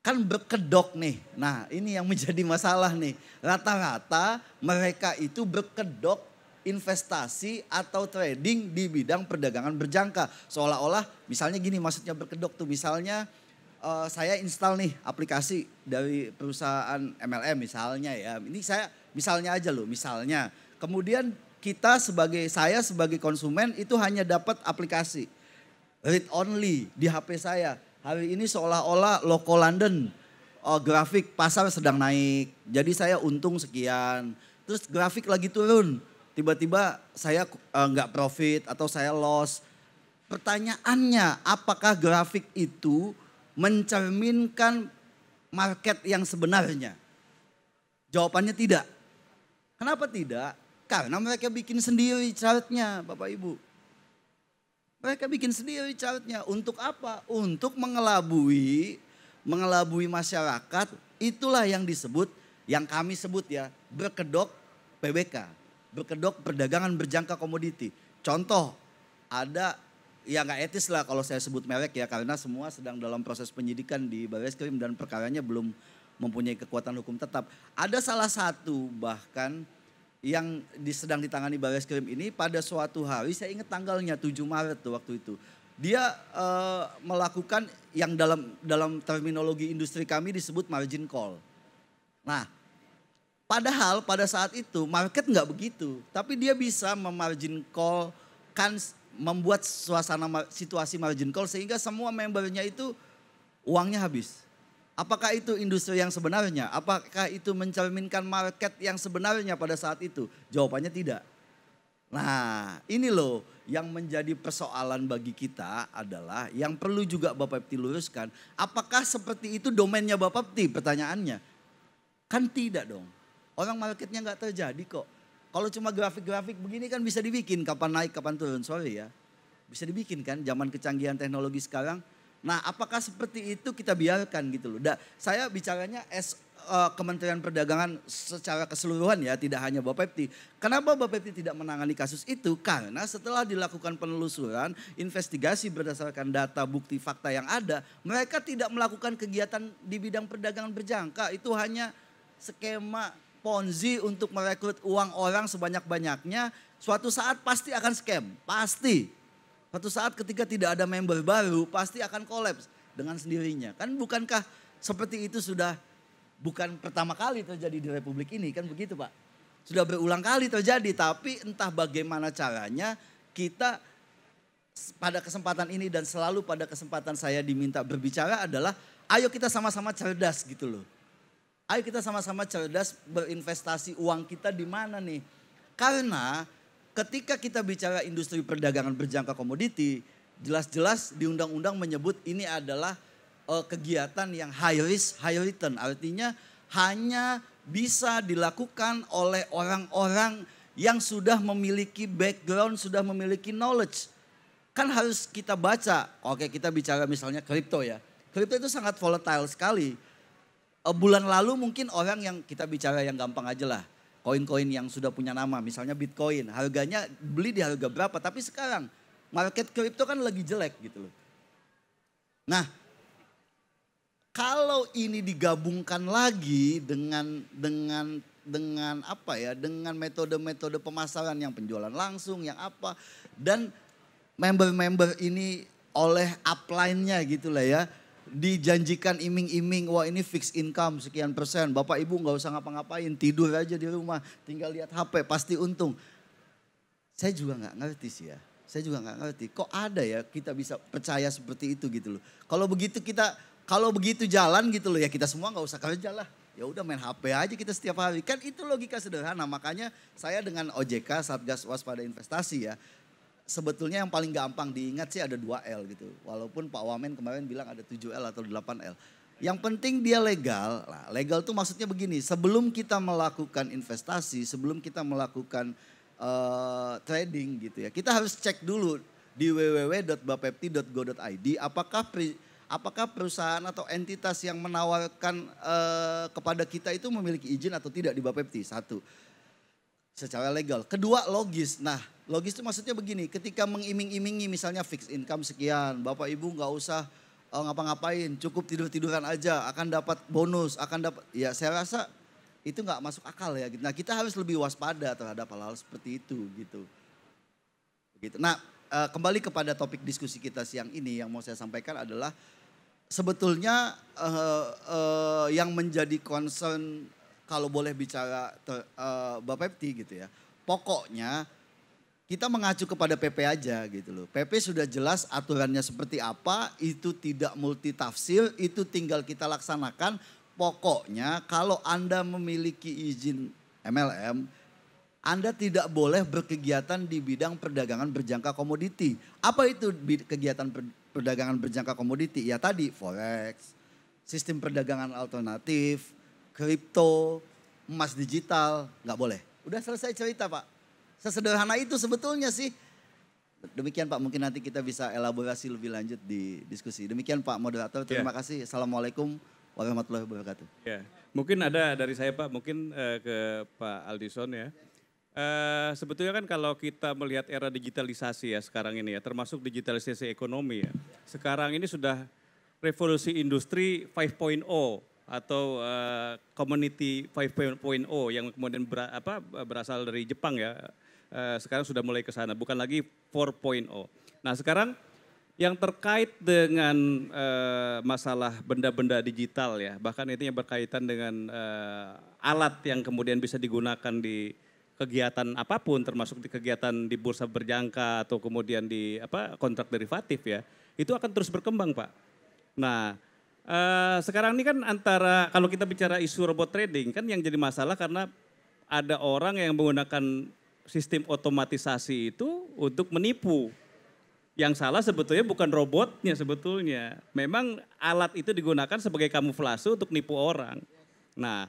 Kan berkedok nih. Nah ini yang menjadi masalah nih. Rata-rata mereka itu berkedok investasi atau trading di bidang perdagangan berjangka. Seolah-olah misalnya gini maksudnya berkedok tuh. Misalnya saya install nih aplikasi dari perusahaan MLM misalnya ya. Ini saya misalnya aja loh misalnya. Kemudian saya sebagai konsumen itu hanya dapat aplikasi. Read only di HP saya. Hari ini seolah-olah local London, grafik pasar sedang naik. Jadi saya untung sekian. Terus grafik lagi turun. Tiba-tiba saya nggak profit atau saya loss. Pertanyaannya apakah grafik itu mencerminkan market yang sebenarnya? Jawabannya tidak. Kenapa tidak? Karena mereka bikin sendiri chartnya Bapak Ibu. Mereka bikin sendiri chartnya. Untuk apa? Untuk mengelabui masyarakat. Itulah yang disebut, yang kami sebut ya, berkedok PBK. Berkedok perdagangan berjangka komoditi. Contoh, ada ya nggak etis lah kalau saya sebut merek ya. Karena semua sedang dalam proses penyidikan di Barreskrim dan perkaranya belum mempunyai kekuatan hukum tetap. Ada salah satu bahkan yang sedang ditangani Barreskrim ini pada suatu hari, saya ingat tanggalnya 7 Maret tuh waktu itu. Dia melakukan yang dalam terminologi industri kami disebut margin call. Nah, padahal pada saat itu market nggak begitu. Tapi dia bisa memargin call, kan membuat situasi margin call sehingga semua membernya itu uangnya habis. Apakah itu industri yang sebenarnya? Apakah itu mencerminkan market yang sebenarnya pada saat itu? Jawabannya tidak. Nah ini loh yang menjadi persoalan bagi kita adalah yang perlu juga Bapepti luruskan. Apakah seperti itu domainnya Bapepti? Pertanyaannya. Kan tidak dong. Orang marketnya nggak terjadi kok. Kalau cuma grafik-grafik begini kan bisa dibikin kapan naik kapan turun. Sorry ya. Bisa dibikin kan zaman kecanggihan teknologi sekarang. Nah, apakah seperti itu kita biarkan gitu loh. Saya bicaranya Kementerian Perdagangan secara keseluruhan ya, tidak hanya Bapepti. Kenapa Bapepti tidak menangani kasus itu? Karena setelah dilakukan penelusuran, investigasi berdasarkan data, bukti, fakta yang ada, mereka tidak melakukan kegiatan di bidang perdagangan berjangka. Itu hanya skema Ponzi untuk merekrut uang orang sebanyak-banyaknya. Suatu saat pasti akan scam, pasti. Suatu saat ketika tidak ada member baru pasti akan kolaps dengan sendirinya. Kan bukankah seperti itu sudah bukan pertama kali terjadi di Republik ini, kan begitu Pak? Sudah berulang kali terjadi, tapi entah bagaimana caranya kita pada kesempatan ini dan selalu pada kesempatan saya diminta berbicara adalah ayo kita sama-sama cerdas gitu loh. Ayo kita sama-sama cerdas berinvestasi uang kita di mana nih. Karena ketika kita bicara industri perdagangan berjangka komoditi, jelas-jelas di undang-undang menyebut ini adalah kegiatan yang high risk, high return. Artinya hanya bisa dilakukan oleh orang-orang yang sudah memiliki background, sudah memiliki knowledge. Kan harus kita baca, oke kita bicara misalnya kripto ya. Kripto itu sangat volatile sekali. Bulan lalu mungkin orang yang kita bicara yang gampang aja lah. Koin-koin yang sudah punya nama, misalnya Bitcoin, harganya beli di harga berapa, tapi sekarang market kripto kan lagi jelek gitu loh. Nah, kalau ini digabungkan lagi dengan apa ya, dengan metode-metode pemasaran yang penjualan langsung, yang apa, dan member-member ini oleh upline-nya gitu lah ya, dijanjikan iming-iming, wah ini fixed income sekian persen, bapak ibu nggak usah ngapa-ngapain, tidur aja di rumah, tinggal lihat HP pasti untung. Saya juga nggak ngerti sih ya, saya juga nggak ngerti kok ada ya kita bisa percaya seperti itu gitu loh. Kalau begitu jalan gitu loh ya kita semua nggak usah kerja lah, ya udah main HP aja kita setiap hari, kan itu logika sederhana. Makanya saya dengan OJK Satgas Waspada Investasi ya, sebetulnya yang paling gampang diingat sih ada 2L gitu. Walaupun Pak Wamen kemarin bilang ada 7L atau 8L. Yang penting dia legal. Nah, legal tuh maksudnya begini, sebelum kita melakukan investasi, sebelum kita melakukan trading gitu ya, kita harus cek dulu di www.bapepti.go.id apakah perusahaan atau entitas yang menawarkan kepada kita itu memiliki izin atau tidak di Bapepti. Satu, secara legal. Kedua, logis. Nah, logis itu maksudnya begini, ketika mengiming-imingi misalnya fixed income sekian, bapak ibu nggak usah ngapa-ngapain, cukup tidur-tiduran aja, akan dapat bonus, akan dapat, ya saya rasa itu nggak masuk akal ya. Nah kita harus lebih waspada terhadap hal-hal seperti itu gitu. Begitu. Nah kembali kepada topik diskusi kita siang ini yang mau saya sampaikan adalah sebetulnya yang menjadi concern kalau boleh bicara Bapepti gitu ya. Pokoknya kita mengacu kepada PP aja gitu loh. PP sudah jelas aturannya seperti apa, itu tidak multitafsir, itu tinggal kita laksanakan. Pokoknya kalau Anda memiliki izin MLM, Anda tidak boleh berkegiatan di bidang perdagangan berjangka komoditi. Apa itu kegiatan perdagangan berjangka komoditi? Ya tadi forex, sistem perdagangan alternatif, kripto, emas digital, nggak boleh. Udah selesai cerita Pak. Sesederhana itu sebetulnya sih. Demikian Pak, mungkin nanti kita bisa elaborasi lebih lanjut di diskusi. Demikian Pak moderator, terima kasih. Assalamualaikum warahmatullahi wabarakatuh. Ya, mungkin ada dari saya Pak, mungkin ke Pak Aldison ya. Sebetulnya kan kalau kita melihat era digitalisasi ya sekarang ini ya, termasuk digitalisasi ekonomi ya. Sekarang ini sudah revolusi industri 5.0 atau community 5.0 yang kemudian berasal dari Jepang ya. Sekarang sudah mulai ke sana, bukan lagi 4.0. Nah sekarang yang terkait dengan masalah benda-benda digital ya, bahkan itu yang berkaitan dengan alat yang kemudian bisa digunakan di kegiatan apapun, termasuk di kegiatan di bursa berjangka atau kemudian di kontrak derivatif ya, itu akan terus berkembang Pak. Nah sekarang ini kan antara kalau kita bicara isu robot trading kan yang jadi masalah karena ada orang yang menggunakan sistem otomatisasi itu untuk menipu. Yang salah sebetulnya bukan robotnya sebetulnya. Memang alat itu digunakan sebagai kamuflase untuk nipu orang. Nah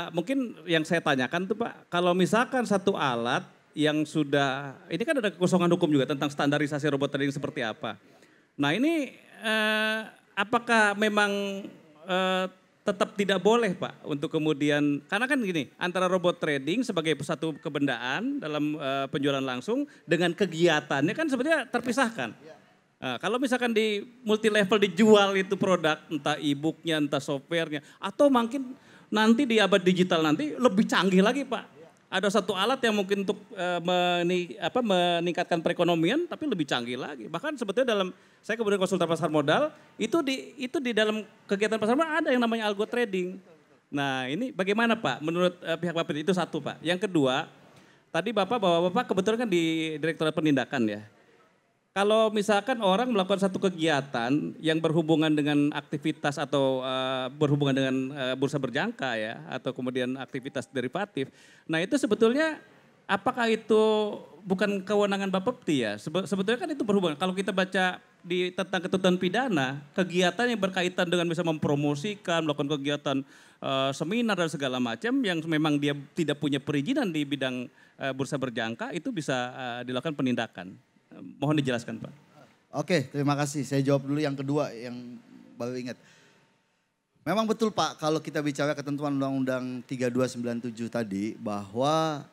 mungkin yang saya tanyakan tuh Pak, kalau misalkan satu alat yang sudah, ini kan ada kekosongan hukum juga tentang standarisasi robot trading seperti apa. Nah ini apakah memang tetap tidak boleh Pak untuk kemudian, karena kan gini, antara robot trading sebagai satu kebendaan dalam penjualan langsung dengan kegiatannya kan sebenarnya terpisahkan. Nah, kalau misalkan di multi level dijual itu produk, entah e-booknya, entah softwarenya, atau mungkin nanti di abad digital nanti lebih canggih lagi Pak. Ada satu alat yang mungkin untuk meningkatkan perekonomian, tapi lebih canggih lagi. Bahkan sebetulnya dalam, saya kemudian konsultan pasar modal, itu di dalam kegiatan pasar modal ada yang namanya algo trading. Nah ini bagaimana Pak, menurut pihak Bapak itu satu Pak. Yang kedua, tadi Bapak kebetulan kan di Direktorat Penindakan ya. Kalau misalkan orang melakukan satu kegiatan yang berhubungan dengan aktivitas atau berhubungan dengan bursa berjangka ya, atau kemudian aktivitas derivatif. Nah itu sebetulnya apakah itu bukan kewenangan Bapepti ya? Sebetulnya kan itu berhubungan. Kalau kita baca tentang ketentuan pidana, kegiatan yang berkaitan dengan bisa mempromosikan, melakukan kegiatan seminar dan segala macam yang memang dia tidak punya perizinan di bidang bursa berjangka, itu bisa dilakukan penindakan. Mohon dijelaskan Pak. Oke, terima kasih. Saya jawab dulu yang kedua yang baru ingat. Memang betul Pak, kalau kita bicara ketentuan Undang-Undang 3297 tadi bahwa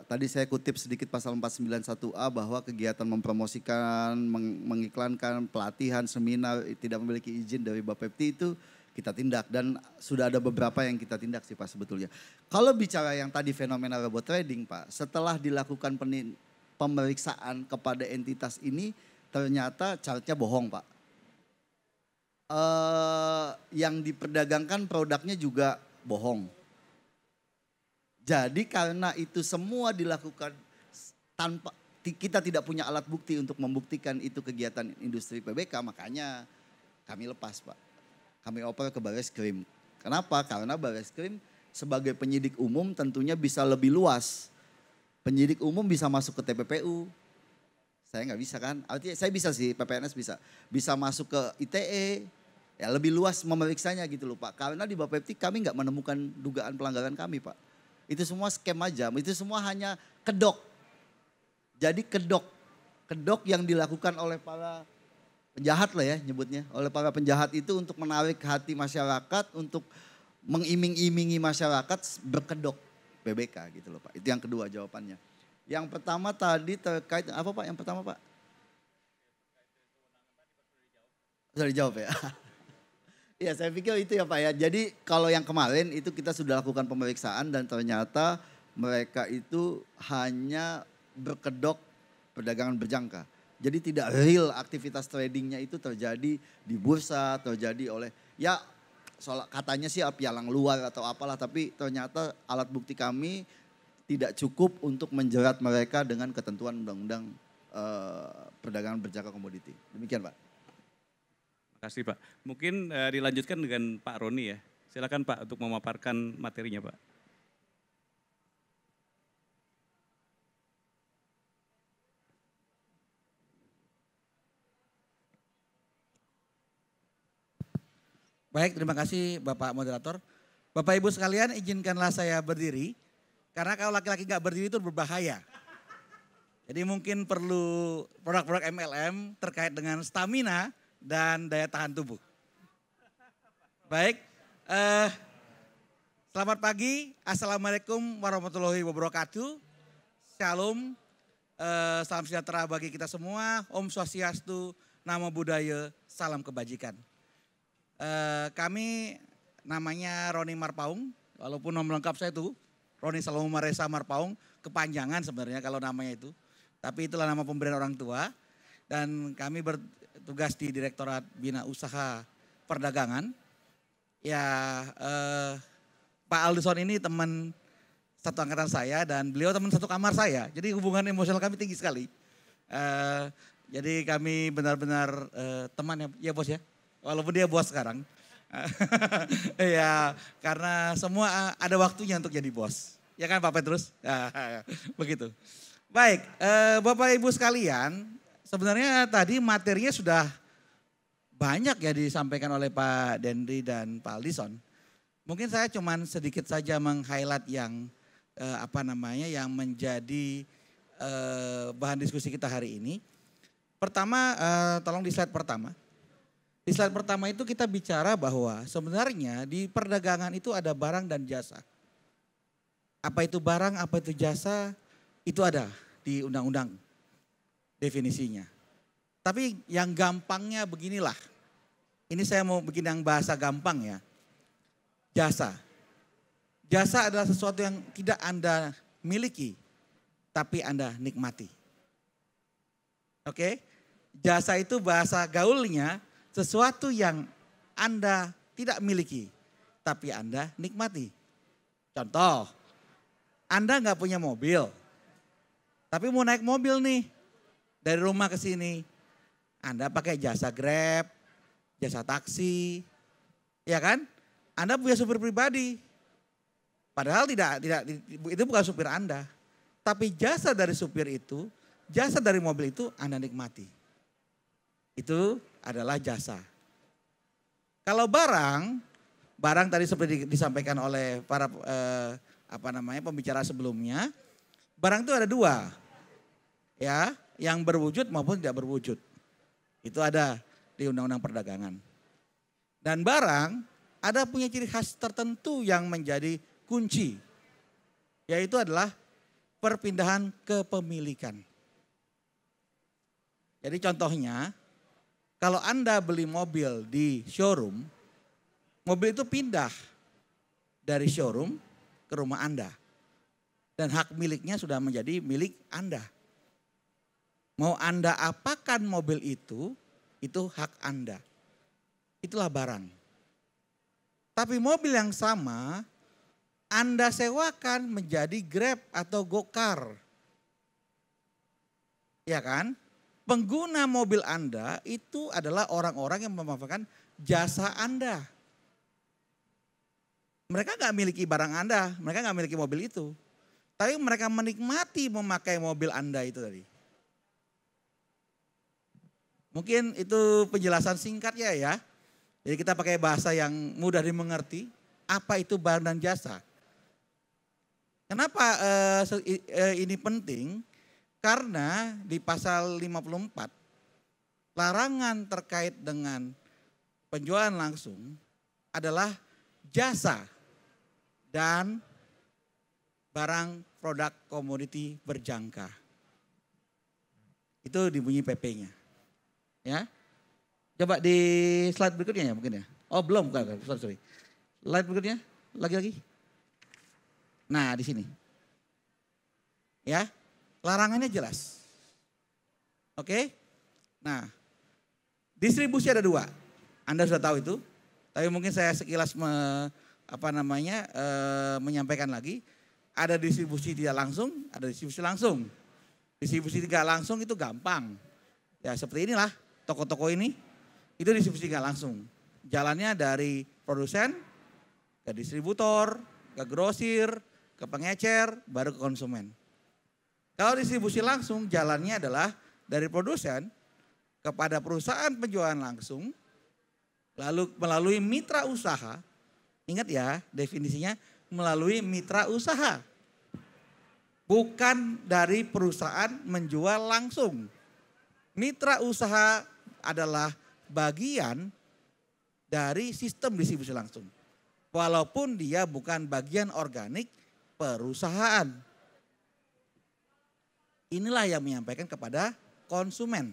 tadi saya kutip sedikit pasal 491A bahwa kegiatan mempromosikan, mengiklankan, pelatihan, seminar tidak memiliki izin dari Bapepti itu kita tindak dan sudah ada beberapa yang kita tindak sih Pak sebetulnya. Kalau bicara yang tadi fenomena robot trading Pak, setelah dilakukan pemeriksaan kepada entitas ini ternyata chartnya bohong Pak. Yang diperdagangkan produknya juga bohong. Jadi karena itu semua dilakukan tanpa kita tidak punya alat bukti untuk membuktikan itu kegiatan industri PBK, makanya kami lepas Pak. Kami oper ke Bareskrim. Kenapa? Karena Bareskrim sebagai penyidik umum tentunya bisa lebih luas. Penyidik umum bisa masuk ke TPPU, saya nggak bisa kan, artinya saya bisa sih, PPNS bisa. Bisa masuk ke ITE, ya lebih luas memeriksanya gitu loh Pak. Karena di Bapepti kami nggak menemukan dugaan pelanggaran kami Pak. Itu semua scam aja, itu semua hanya kedok. Jadi kedok yang dilakukan oleh para penjahat lah ya nyebutnya. Oleh para penjahat itu untuk menarik hati masyarakat, untuk mengiming-imingi masyarakat berkedok. PBK gitu loh Pak. Itu yang kedua jawabannya. Yang pertama tadi terkait apa Pak? Yang pertama Pak? Sudah dijawab ya? Iya saya pikir itu ya Pak ya. Jadi kalau yang kemarin itu kita sudah lakukan pemeriksaan dan ternyata mereka itu hanya berkedok perdagangan berjangka. Jadi tidak real aktivitas tradingnya itu terjadi di bursa, terjadi oleh ya soal katanya sih pialang luar atau apalah, tapi ternyata alat bukti kami tidak cukup untuk menjerat mereka dengan ketentuan undang-undang perdagangan berjangka komoditi. Demikian Pak. Terima kasih Pak. Mungkin dilanjutkan dengan Pak Roni ya. Silakan Pak untuk memaparkan materinya Pak. Baik, terima kasih Bapak Moderator. Bapak Ibu sekalian izinkanlah saya berdiri. Karena kalau laki-laki nggak berdiri itu berbahaya. Jadi mungkin perlu produk-produk MLM terkait dengan stamina dan daya tahan tubuh. Baik, selamat pagi. Assalamualaikum warahmatullahi wabarakatuh. Shalom, salam sejahtera bagi kita semua. Om Swastiastu, Namo Buddhaya, salam kebajikan. Kami namanya Roni Marpaung, walaupun nama lengkap saya itu Roni Salomo Maresa Marpaung, kepanjangan sebenarnya kalau namanya itu. Tapi itulah nama pemberian orang tua dan kami bertugas di Direktorat Bina Usaha Perdagangan. Ya Pak Aldison ini teman satu angkatan saya dan beliau teman satu kamar saya. Jadi hubungan emosional kami tinggi sekali. Jadi kami benar-benar teman ya bos ya. Walaupun dia bos sekarang. Ya karena semua ada waktunya untuk jadi bos. Ya kan Pak Petrus? Begitu. Baik, Bapak Ibu sekalian, sebenarnya tadi materinya sudah banyak ya disampaikan oleh Pak Dendri dan Pak Aldison. Mungkin saya cuman sedikit saja meng-highlight yang yang menjadi bahan diskusi kita hari ini. Pertama, tolong di slide pertama. Di slide pertama itu kita bicara bahwa sebenarnya di perdagangan itu ada barang dan jasa. Apa itu barang, apa itu jasa, itu ada di undang-undang definisinya. Tapi yang gampangnya beginilah. Ini saya mau bikin yang bahasa gampang ya. Jasa. Jasa adalah sesuatu yang tidak Anda miliki, tapi Anda nikmati. Oke? Jasa itu bahasa gaulnya sesuatu yang Anda tidak miliki, tapi Anda nikmati. Contoh, Anda nggak punya mobil, tapi mau naik mobil nih dari rumah ke sini. Anda pakai jasa Grab, jasa taksi, ya kan? Anda punya supir pribadi. Padahal tidak itu bukan supir Anda. Tapi jasa dari supir itu, jasa dari mobil itu Anda nikmati. Itu adalah jasa. Kalau barang tadi seperti disampaikan oleh para pembicara sebelumnya, barang itu ada dua. Ya, yang berwujud maupun tidak berwujud. Itu ada di Undang-Undang Perdagangan. Dan barang ada punya ciri khas tertentu yang menjadi kunci, yaitu adalah perpindahan kepemilikan. Jadi contohnya, kalau Anda beli mobil di showroom, mobil itu pindah dari showroom ke rumah Anda. Dan hak miliknya sudah menjadi milik Anda. Mau Anda apakan mobil itu hak Anda. Itulah barang. Tapi mobil yang sama Anda sewakan menjadi Grab atau Gokar. Ya kan? Pengguna mobil Anda itu adalah orang-orang yang memanfaatkan jasa Anda. Mereka nggak miliki barang Anda, mereka nggak miliki mobil itu. Tapi mereka menikmati memakai mobil Anda itu tadi. Mungkin itu penjelasan singkatnya ya. Jadi kita pakai bahasa yang mudah dimengerti. Apa itu barang dan jasa? Kenapa ini penting? Karena di pasal 54, larangan terkait dengan penjualan langsung adalah jasa dan barang produk komoditi berjangka. Itu dibunyi PP-nya. Ya. Coba di slide berikutnya ya mungkin ya. Oh belum, sorry. Slide berikutnya, lagi-lagi. Nah di sini. Ya, larangannya jelas. Oke. Nah, distribusi ada dua. Anda sudah tahu itu. Tapi mungkin saya sekilas menyampaikan lagi. Ada distribusi tidak langsung, ada distribusi langsung. Distribusi tidak langsung itu gampang. Ya seperti inilah toko-toko ini. Itu distribusi tidak langsung. Jalannya dari produsen ke distributor, ke grosir, ke pengecer, baru ke konsumen. Kalau distribusi langsung jalannya adalah dari produsen kepada perusahaan penjualan langsung, lalu melalui mitra usaha. Ingat ya definisinya melalui mitra usaha. Bukan dari perusahaan menjual langsung. Mitra usaha adalah bagian dari sistem distribusi langsung. Walaupun dia bukan bagian organik perusahaan. Inilah yang menyampaikan kepada konsumen.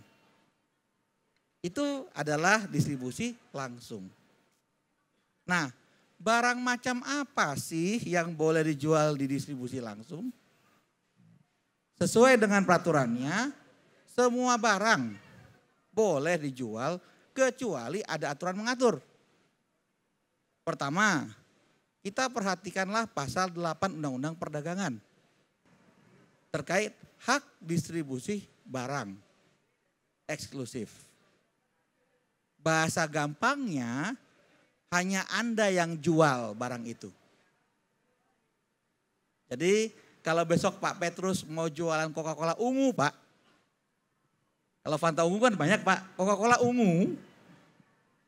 Itu adalah distribusi langsung. Nah, barang macam apa sih yang boleh dijual di distribusi langsung? Sesuai dengan peraturannya, semua barang boleh dijual kecuali ada aturan mengatur. Pertama, kita perhatikanlah pasal 8 Undang-Undang Perdagangan. Terkait hak distribusi barang eksklusif. Bahasa gampangnya hanya Anda yang jual barang itu. Jadi kalau besok Pak Petrus mau jualan Coca-Cola ungu Pak. Kalau Fanta ungu kan banyak Pak. Coca-Cola ungu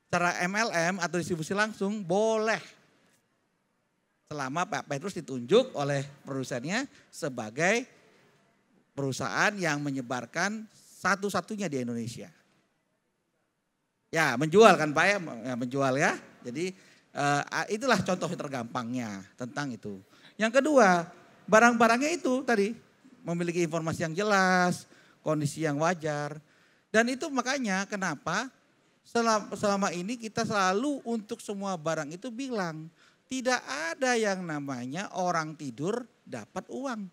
secara MLM atau distribusi langsung boleh. Selama Pak Petrus ditunjuk oleh produsennya sebagai perusahaan yang menyebarkan satu-satunya di Indonesia. Ya menjual kan Pak ya, menjual ya. Jadi itulah contoh tergampangnya tentang itu. Yang kedua, barang-barangnya itu tadi memiliki informasi yang jelas, kondisi yang wajar. Dan itu makanya kenapa selama ini kita selalu untuk semua barang itu bilang, tidak ada yang namanya orang tidur dapat uang.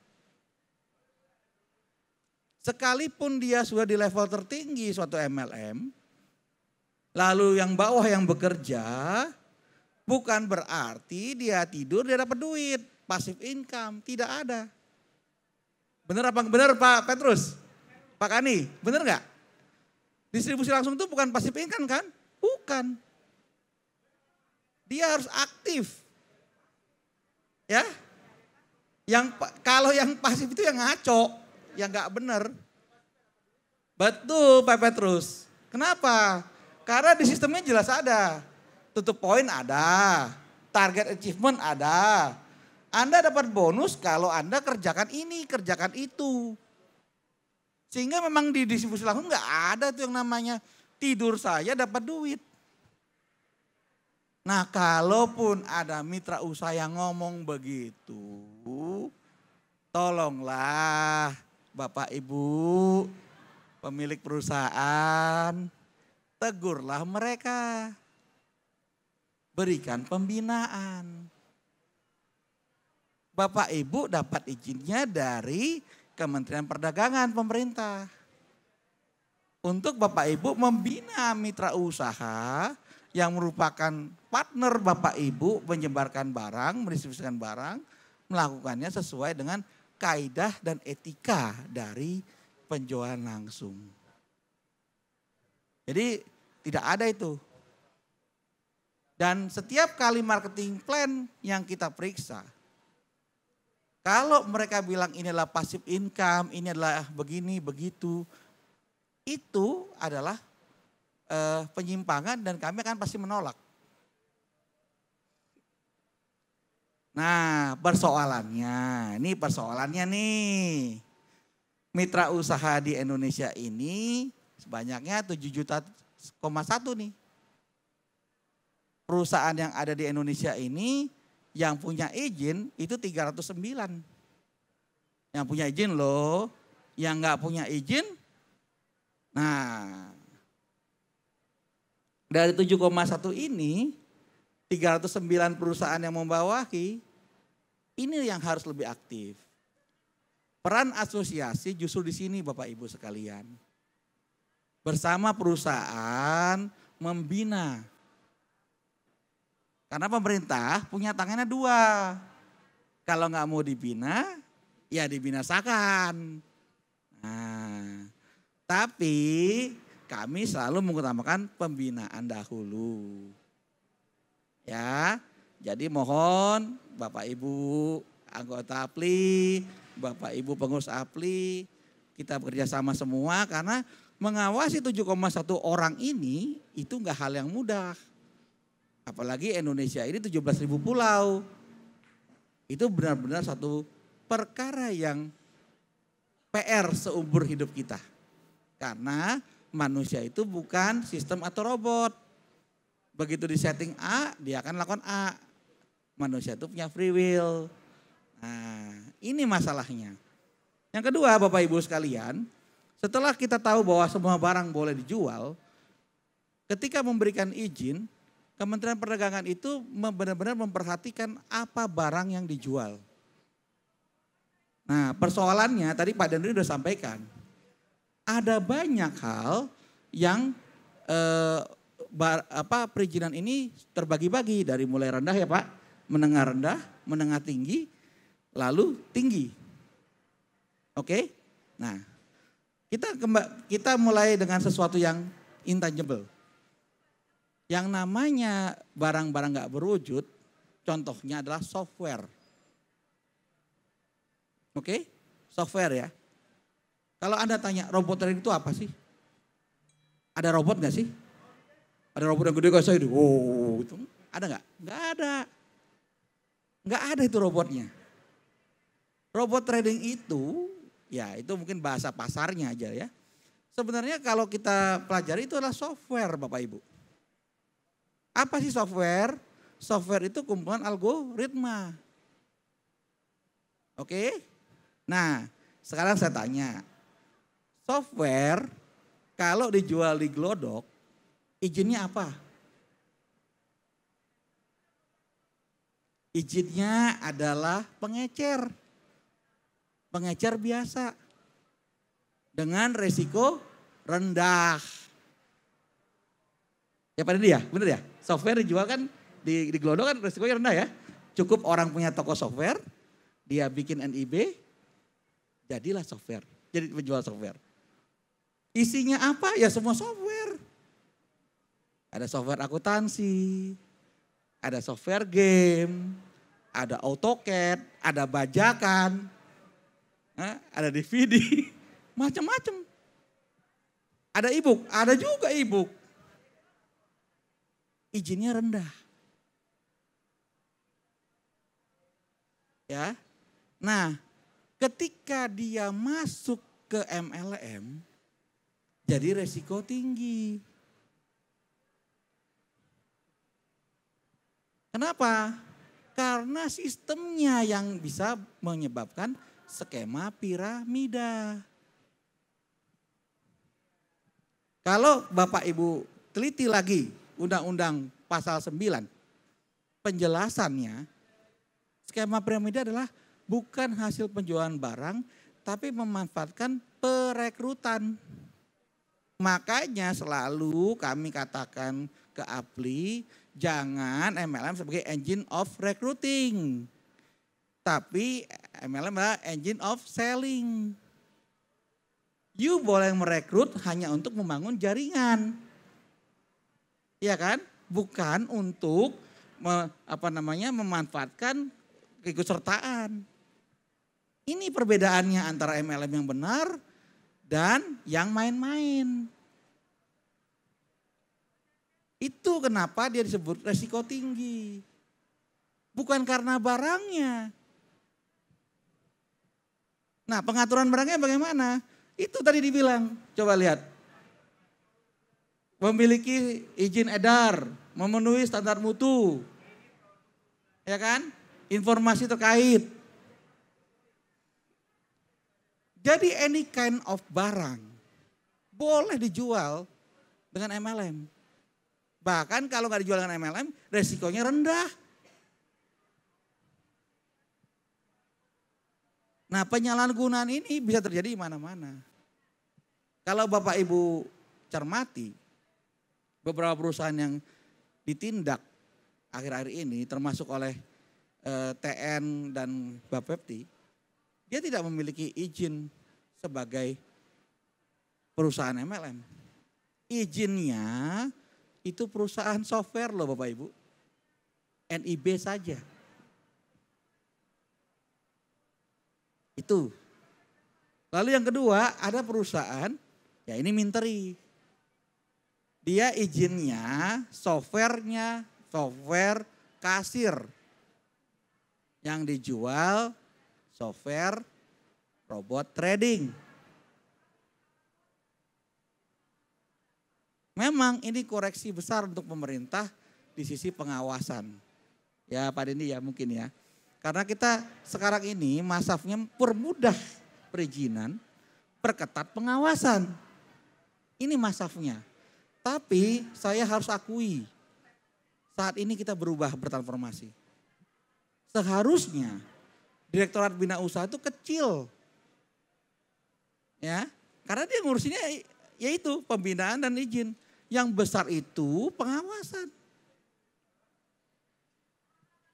Sekalipun dia sudah di level tertinggi suatu MLM, lalu yang bawah yang bekerja, bukan berarti dia tidur dia dapat duit, passive income, tidak ada. Benar apa benar Pak Petrus? Pak Kani, benar nggak? Distribusi langsung itu bukan passive income kan? Bukan. Dia harus aktif. Ya. Kalau yang pasif itu yang ngaco, yang nggak benar. Betul Pak Petrus. Kenapa? Karena di sistemnya jelas ada. Tutup poin ada. Target achievement ada. Anda dapat bonus kalau Anda kerjakan ini, kerjakan itu. Sehingga memang di distribusi langsung nggak ada tuh yang namanya tidur saya dapat duit. Nah kalaupun ada mitra usaha yang ngomong begitu, tolonglah Bapak Ibu pemilik perusahaan, tegurlah mereka. Berikan pembinaan. Bapak Ibu dapat izinnya dari Kementerian Perdagangan pemerintah. Untuk Bapak Ibu membina mitra usaha yang merupakan partner Bapak Ibu menyebarkan barang, mendistribusikan barang, melakukannya sesuai dengan kaidah dan etika dari penjualan langsung. Jadi tidak ada itu. Dan setiap kali marketing plan yang kita periksa, kalau mereka bilang ini adalah passive income, ini adalah begini, begitu, itu adalah penyimpangan dan kami akan pasti menolak. Nah persoalannya nih. Mitra usaha di Indonesia ini sebanyaknya 7,1 juta nih. Perusahaan yang ada di Indonesia ini yang punya izin itu 309. Yang punya izin loh, yang nggak punya izin. Nah, dari 7,1 ini 309 perusahaan yang membawahi, ini yang harus lebih aktif. Peran asosiasi justru di sini Bapak Ibu sekalian. Bersama perusahaan membina. Karena pemerintah punya tangannya 2. Kalau nggak mau dibina, ya dibinasakan. Nah, tapi kami selalu mengutamakan pembinaan dahulu. Ya, jadi mohon Bapak Ibu anggota APLI, Bapak Ibu pengurus APLI, kita bekerja sama semua karena mengawasi 7,1 orang ini itu nggak hal yang mudah. Apalagi Indonesia ini 17.000 pulau. Itu benar-benar satu perkara yang PR seumur hidup kita. Karena manusia itu bukan sistem atau robot. Begitu di setting A, dia akan lakukan A. Manusia itu punya free will. Nah, ini masalahnya. Yang kedua, Bapak Ibu sekalian, setelah kita tahu bahwa semua barang boleh dijual, ketika memberikan izin, Kementerian Perdagangan itu benar-benar memperhatikan apa barang yang dijual. Nah, persoalannya tadi Pak Dandri sudah sampaikan. Ada banyak hal yang perizinan ini terbagi-bagi dari mulai rendah ya Pak, menengah rendah, menengah tinggi, lalu tinggi. Oke? Nah, kita mulai dengan sesuatu yang intangible. Yang namanya barang-barang gak berwujud, contohnya adalah software. Oke? Software ya. Kalau Anda tanya robot trading itu apa sih? Ada robot gak sih? Ada robot yang gede kayak saya itu. Oh, itu ada gak? Gak ada. Gak ada itu robotnya. Robot trading itu, ya itu mungkin bahasa pasarnya aja ya. Sebenarnya kalau kita pelajari itu adalah software Bapak Ibu. Apa sih software? Software itu kumpulan algoritma. Oke? Nah, sekarang saya tanya. Software kalau dijual di Glodok, izinnya apa? Izinnya adalah pengecer. Pengecer biasa. Dengan resiko rendah. Ya Pak Dendi ya, bener ya? Software dijual kan di Glodok kan resikonya rendah ya. Cukup orang punya toko software, dia bikin NIB, jadilah software. Jadi penjual software. Isinya apa? Ya semua software. Ada software akuntansi, ada software game, ada AutoCAD, ada bajakan, ada DVD, macam-macam. Ada e-book, ada juga e-book. Izinnya rendah. Ya. Nah, ketika dia masuk ke MLM, jadi resiko tinggi. Kenapa? Karena sistemnya yang bisa menyebabkan skema piramida. Kalau Bapak Ibu teliti lagi Undang-Undang Pasal 9, penjelasannya skema piramida adalah bukan hasil penjualan barang, tapi memanfaatkan perekrutan. Makanya selalu kami katakan ke APLI, jangan MLM sebagai engine of recruiting. Tapi MLM adalah engine of selling. You boleh merekrut hanya untuk membangun jaringan. Iya kan? Bukan untuk memanfaatkan keikutsertaan. Ini perbedaannya antara MLM yang benar dan yang main-main. Itu kenapa dia disebut resiko tinggi. Bukan karena barangnya. Nah, pengaturan barangnya bagaimana? Itu tadi dibilang, coba lihat. Memiliki izin edar, memenuhi standar mutu. Ya kan? Informasi terkait. Jadi any kind of barang boleh dijual dengan MLM. Bahkan kalau nggak dijual dengan MLM, resikonya rendah. Nah, penyalahgunaan ini bisa terjadi di mana-mana. Kalau Bapak Ibu cermati, beberapa perusahaan yang ditindak akhir-akhir ini termasuk oleh TN dan Bapepti, dia tidak memiliki izin sebagai perusahaan MLM. Izinnya itu perusahaan software loh Bapak Ibu. NIB saja. Itu. Lalu yang kedua ada perusahaan, ya ini Minteri. Dia izinnya softwarenya software kasir. Yang dijual software robot trading. Memang ini koreksi besar untuk pemerintah di sisi pengawasan. Ya Pak Dendi ya mungkin ya. Karena kita sekarang ini masafnya permudah perizinan, perketat pengawasan. Ini masafnya. Tapi saya harus akui, saat ini kita berubah bertransformasi. Seharusnya Direktorat Bina Usaha itu kecil. Ya, karena dia ngurusinnya yaitu pembinaan dan izin. Yang besar itu pengawasan.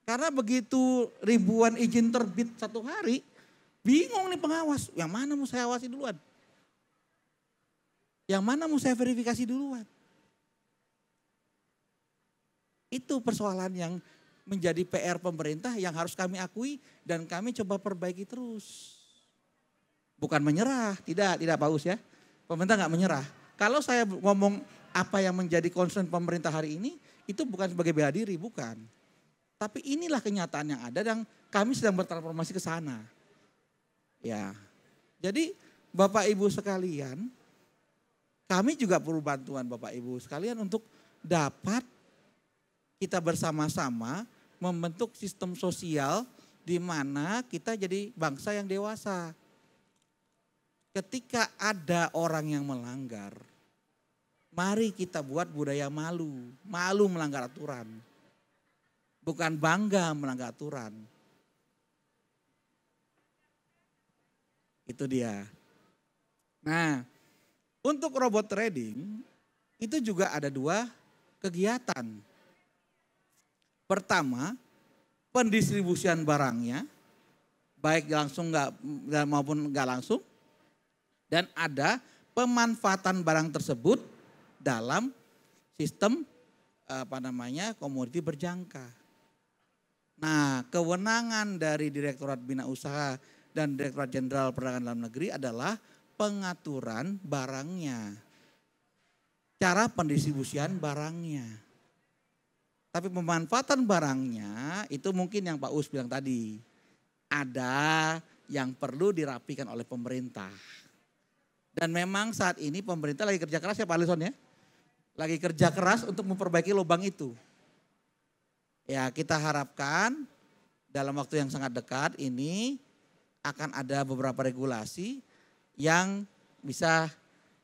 Karena begitu ribuan izin terbit satu hari, bingung nih pengawas. Yang mana mau saya awasi duluan? Yang mana mau saya verifikasi duluan? Itu persoalan yang menjadi PR pemerintah yang harus kami akui dan kami coba perbaiki terus. Bukan menyerah, tidak Pak Us ya. Pemerintah nggak menyerah. Kalau saya ngomong apa yang menjadi concern pemerintah hari ini, itu bukan sebagai bela diri, bukan. Tapi inilah kenyataan yang ada dan kami sedang bertransformasi ke sana. Ya, jadi Bapak Ibu sekalian, kami juga perlu bantuan Bapak Ibu sekalian untuk dapat kita bersama-sama membentuk sistem sosial di mana kita jadi bangsa yang dewasa. Ketika ada orang yang melanggar, mari kita buat budaya malu. Malu melanggar aturan. Bukan bangga melanggar aturan. Itu dia. Nah, untuk robot trading itu juga ada 2 kegiatan. Pertama, pendistribusian barangnya, baik langsung maupun nggak langsung. Dan ada pemanfaatan barang tersebut dalam sistem komoditi berjangka. Nah, kewenangan dari Direktorat Bina Usaha dan Direktorat Jenderal Perdagangan Dalam Negeri adalah pengaturan barangnya. Cara pendistribusian barangnya. Tapi pemanfaatan barangnya itu mungkin yang Pak Us bilang tadi. Ada yang perlu dirapikan oleh pemerintah. Dan memang saat ini pemerintah lagi kerja keras ya Pak Alison ya. Lagi kerja keras untuk memperbaiki lubang itu. Ya kita harapkan dalam waktu yang sangat dekat ini akan ada beberapa regulasi yang bisa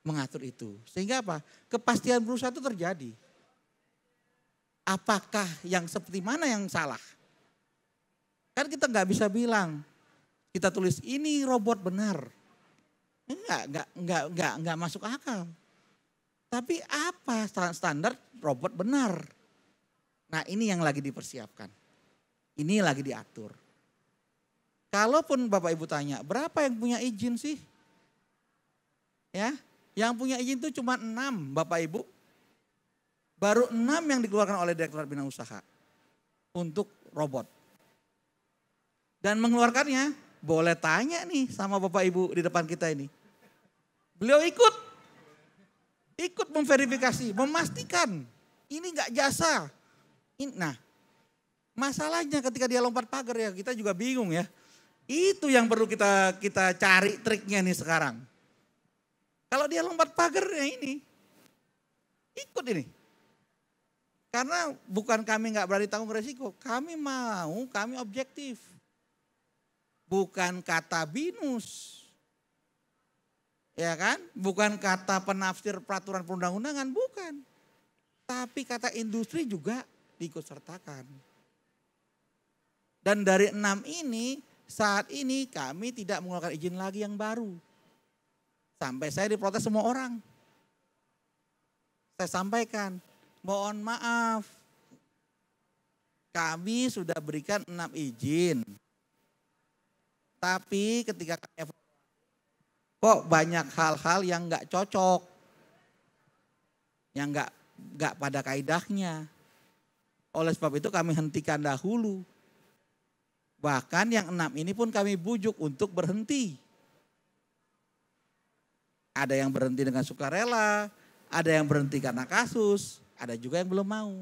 mengatur itu. Sehingga apa? Kepastian berusaha itu terjadi. Apakah yang seperti mana yang salah? Kan kita nggak bisa bilang, kita tulis ini robot benar. Enggak masuk akal. Tapi apa standar robot benar? Nah ini yang lagi dipersiapkan. Ini lagi diatur. Kalaupun Bapak Ibu tanya, berapa yang punya izin sih? Ya, yang punya izin itu cuma 6 Bapak Ibu. Baru 6 yang dikeluarkan oleh Direktorat Bina Usaha untuk robot. Dan mengeluarkannya, boleh tanya nih sama Bapak Ibu di depan kita ini. Beliau ikut memverifikasi, memastikan ini enggak jasa. Nah, masalahnya ketika dia lompat pagar ya kita juga bingung ya. Itu yang perlu kita cari triknya nih sekarang. Kalau dia lompat pagar ya ini, ikut ini. Karena bukan kami enggak berani tanggung resiko, kami objektif. Bukan kata binus. Ya kan? Bukan kata penafsir peraturan perundang-undangan, bukan. Tapi kata industri juga diikut sertakan. Dan dari 6 ini, saat ini kami tidak mengeluarkan izin lagi yang baru. Sampai saya diprotes semua orang. Saya sampaikan, mohon maaf. Kami sudah berikan 6 izin. Tapi ketika kami kok banyak hal-hal yang nggak cocok, yang nggak pada kaidahnya. Oleh sebab itu kami hentikan dahulu. Bahkan yang 6 ini pun kami bujuk untuk berhenti. Ada yang berhenti dengan sukarela, ada yang berhenti karena kasus, ada juga yang belum mau.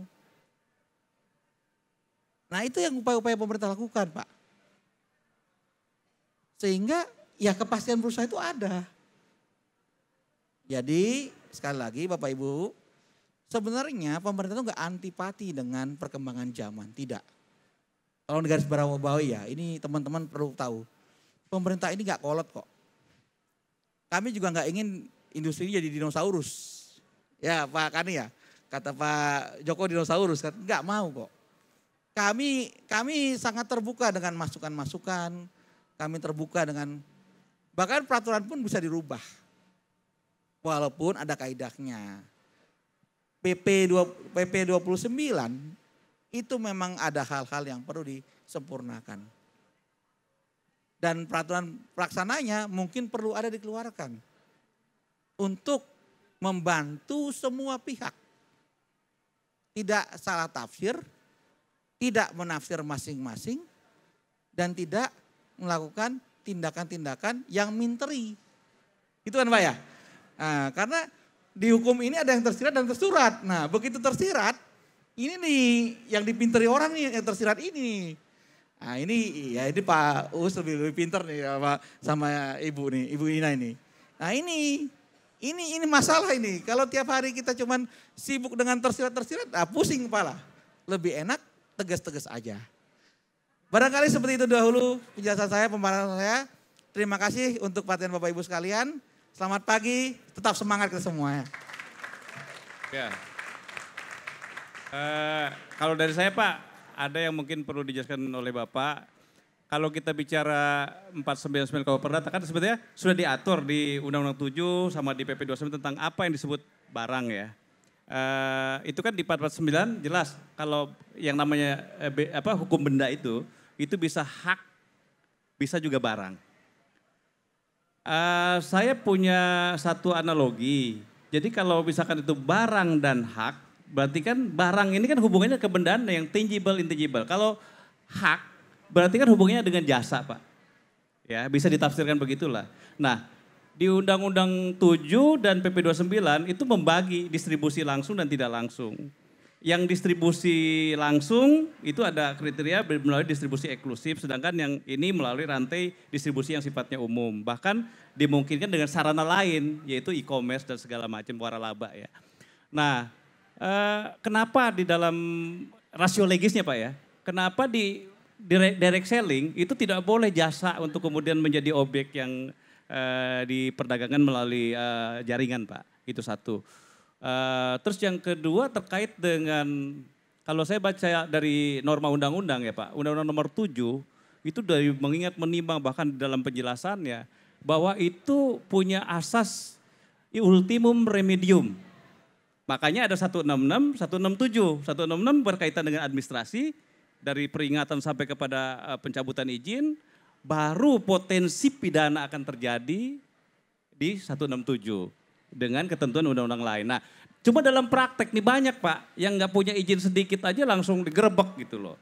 Nah itu yang upaya-upaya pemerintah lakukan Pak. Sehingga ya kepastian berusaha itu ada. Jadi sekali lagi Bapak Ibu, sebenarnya pemerintah itu enggak antipati dengan perkembangan zaman, tidak. Kalau negara bawahi ya, ini teman-teman perlu tahu. Pemerintah ini enggak kolot kok. Kami juga enggak ingin industri ini jadi dinosaurus. Ya Pak Kani ya, kata Pak Joko dinosaurus kan, enggak mau kok. Kami sangat terbuka dengan masukan-masukan, kami terbuka dengan bahkan peraturan pun bisa dirubah. Walaupun ada kaidahnya. PP 29 itu memang ada hal-hal yang perlu disempurnakan. Dan peraturan pelaksananya mungkin perlu ada dikeluarkan. Untuk membantu semua pihak. Tidak salah tafsir, tidak menafsir masing-masing, dan tidak melakukan tindakan-tindakan yang minteri. Itu kan Pak ya? Nah, karena di hukum ini ada yang tersirat dan tersurat. Nah begitu tersirat, ini nih yang dipinteri orang nih, yang tersirat ini. Nah ini ya ini Pak Us lebih pinter nih sama Ibu nih, Ibu Ina ini. Nah Ini masalah ini. Kalau tiap hari kita cuman sibuk dengan tersirat-tersirat, pusing kepala. Lebih enak tegas-tegas aja. Barangkali seperti itu dahulu penjelasan saya, pembahasan saya. Terima kasih untuk perhatian Bapak Ibu sekalian. Selamat pagi, tetap semangat kita semua. Ya. Kalau dari saya Pak, ada yang mungkin perlu dijelaskan oleh Bapak. Kalau kita bicara 499 KUH Perdata kan sebenarnya sudah diatur di Undang-Undang 7 sama di PP 29 tentang apa yang disebut barang ya. Itu kan di 449 jelas kalau yang namanya hukum benda itu bisa hak, bisa juga barang. Saya punya satu analogi. Jadi kalau misalkan itu barang dan hak, berarti kan barang ini kan hubungannya ke bendaan yang tangible, intangible. Kalau hak berarti kan hubungannya dengan jasa Pak. Ya bisa ditafsirkan begitulah. Nah di Undang-Undang 7 dan PP 29 itu membagi distribusi langsung dan tidak langsung. Yang distribusi langsung itu ada kriteria melalui distribusi eksklusif, sedangkan yang ini melalui rantai distribusi yang sifatnya umum. Bahkan dimungkinkan dengan sarana lain, yaitu e-commerce dan segala macam waralaba ya. Nah, kenapa di dalam rasio legisnya Pak ya, kenapa di direct selling itu tidak boleh jasa untuk kemudian menjadi objek yang diperdagangkan melalui jaringan Pak, itu satu. Terus yang kedua terkait dengan, kalau saya baca dari norma undang-undang ya Pak, Undang-Undang nomor 7 itu dari mengingat menimbang bahkan dalam penjelasannya bahwa itu punya asas ultimum remedium. Makanya ada 166, 167. 166 berkaitan dengan administrasi, dari peringatan sampai kepada pencabutan izin, baru potensi pidana akan terjadi di 167 dengan ketentuan undang-undang lain. Nah, cuma dalam praktek nih banyak Pak yang nggak punya izin sedikit aja langsung digerebek gitu loh.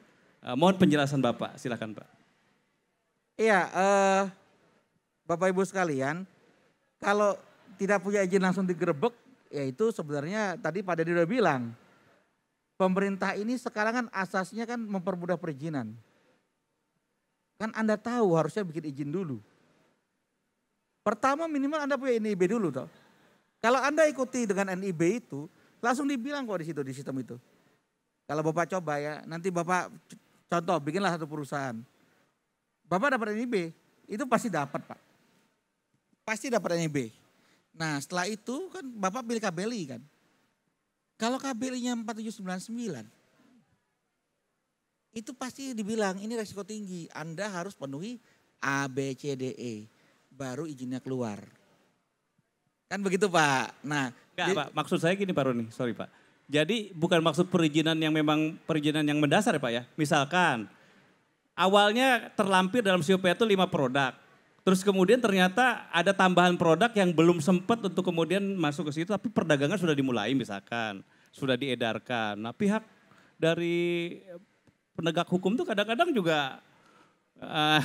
Mohon penjelasan Bapak, silakan Pak. Iya, Bapak Ibu sekalian, kalau tidak punya izin langsung digerebek, ya itu sebenarnya tadi Pak Dedi udah bilang. Pemerintah ini sekarang kan asasnya kan mempermudah perizinan. Kan Anda tahu harusnya bikin izin dulu. Pertama minimal Anda punya NIB dulu toh. Kalau Anda ikuti dengan NIB itu, langsung dibilang kok di situ, di sistem itu. Kalau Bapak coba ya, nanti Bapak contoh bikinlah satu perusahaan. Bapak dapat NIB, itu pasti dapat Pak. Pasti dapat NIB. Nah setelah itu kan Bapak pilih KBLI kan. Kalau KBLI-nya 4799, itu pasti dibilang ini resiko tinggi. Anda harus penuhi A, B, C, D, E. Baru izinnya keluar. Kan begitu Pak. Nah, Pak, maksud saya gini Pak Roni, sorry Pak. Jadi bukan maksud perizinan yang memang perizinan yang mendasar ya Pak ya. Misalkan awalnya terlampir dalam COP itu 5 produk. Terus kemudian ternyata ada tambahan produk yang belum sempat untuk kemudian masuk ke situ, tapi perdagangan sudah dimulai misalkan, sudah diedarkan. Nah pihak dari penegak hukum tuh kadang-kadang juga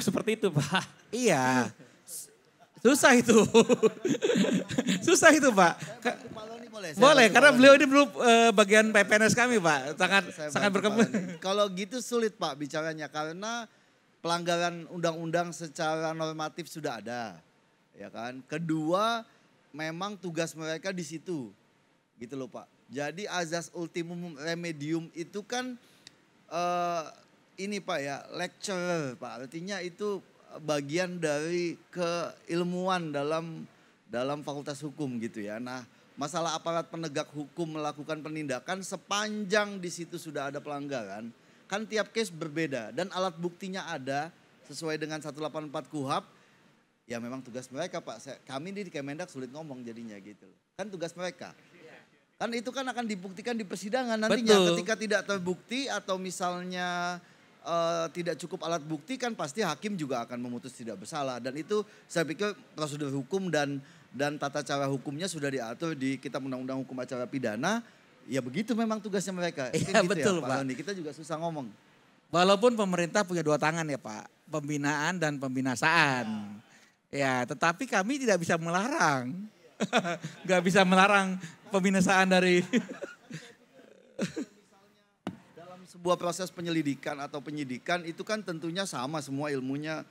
seperti itu Pak. Iya, susah itu. Susah itu Pak. Boleh, karena beliau ini belum bagian PPNS kami Pak, sangat berkembang. Kalau gitu sulit Pak bicaranya karena pelanggaran undang-undang secara normatif sudah ada, ya kan. Kedua, memang tugas mereka di situ, gitu loh Pak. Jadi azas ultimum remedium itu kan ini Pak ya, lecturer Pak. Artinya itu bagian dari keilmuan dalam fakultas hukum gitu ya. Nah, masalah aparat penegak hukum melakukan penindakan sepanjang di situ sudah ada pelanggaran. Kan tiap case berbeda dan alat buktinya ada sesuai dengan 184 KUHP. Ya memang tugas mereka Pak. Kami di Kemendak sulit ngomong jadinya gitu. Kan tugas mereka. Kan itu kan akan dibuktikan di persidangan nantinya. Betul. Ketika tidak terbukti atau misalnya tidak cukup alat bukti kan pasti hakim juga akan memutus tidak bersalah. Dan itu saya pikir prosedur hukum dan tata cara hukumnya sudah diatur di Kitab Undang-Undang Hukum Acara Pidana. Ya begitu memang tugasnya mereka. Iya gitu betul ya, Pak. Kita juga susah ngomong. Walaupun pemerintah punya dua tangan ya Pak. Pembinaan dan pembinasaan. Ya tetapi kami tidak bisa melarang. Gak bisa melarang pembinasaan dari. Dalam sebuah proses penyelidikan atau penyidikan itu kan tentunya sama semua ilmunya.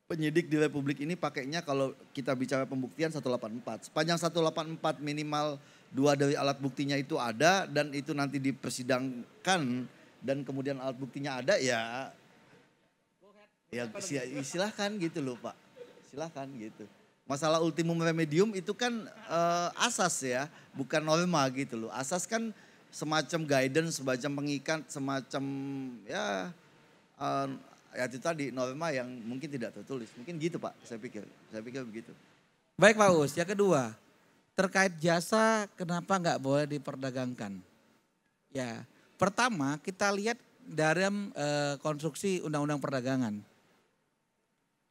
penyidik di Republik ini pakainya kalau kita bicara pembuktian 184. Sepanjang 184 minimal 2 dari alat buktinya itu ada dan itu nanti dipersidangkan dan kemudian alat buktinya ada ya silahkan gitu loh Pak. Silahkan gitu. Masalah ultimum remedium itu kan asas ya, bukan norma gitu loh. Asas kan semacam guidance, semacam pengikat, semacam ya itu tadi norma yang mungkin tidak tertulis. Mungkin gitu Pak, saya pikir begitu. Baik Pak Us, yang kedua terkait jasa kenapa nggak boleh diperdagangkan? Ya, pertama kita lihat dalam konstruksi Undang-Undang Perdagangan.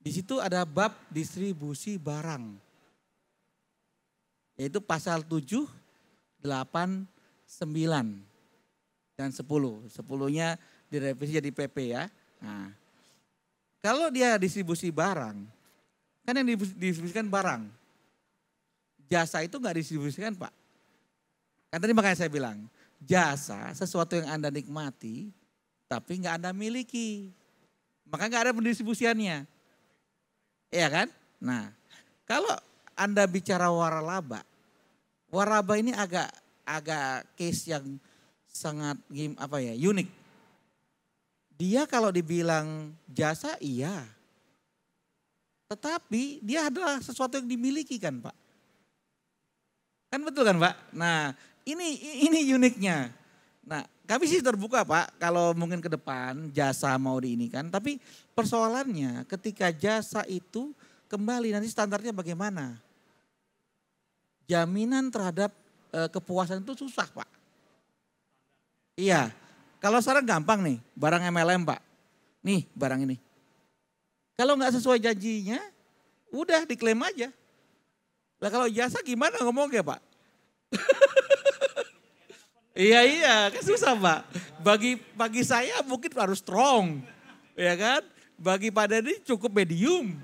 Di situ ada bab distribusi barang. Yaitu pasal 7, 8, 9, dan 10. 10-nya direvisi jadi PP ya. Nah, kalau dia distribusi barang, kan yang didistribusikan barang. Jasa itu nggak didistribusikan Pak. Kan tadi makanya saya bilang, jasa sesuatu yang Anda nikmati, tapi nggak Anda miliki. Maka nggak ada pendistribusiannya. Iya kan? Nah, kalau Anda bicara waralaba ini agak case yang sangat unik. Dia kalau dibilang jasa iya. Tetapi dia adalah sesuatu yang dimiliki kan Pak. Kan betul kan Pak? Nah ini uniknya. Nah kami sih terbuka Pak kalau mungkin ke depan jasa mau diinikan. Tapi persoalannya ketika jasa itu kembali nanti standarnya bagaimana? Jaminan terhadap kepuasan itu susah Pak. Iya. Kalau sekarang gampang nih, barang MLM Pak. Nih barang ini. Kalau nggak sesuai janjinya, udah diklaim aja. Lah kalau jasa gimana ngomongnya Pak? Iya, kan susah Pak. Bagi saya mungkin harus strong, ya kan? Bagi Pak Denny cukup medium.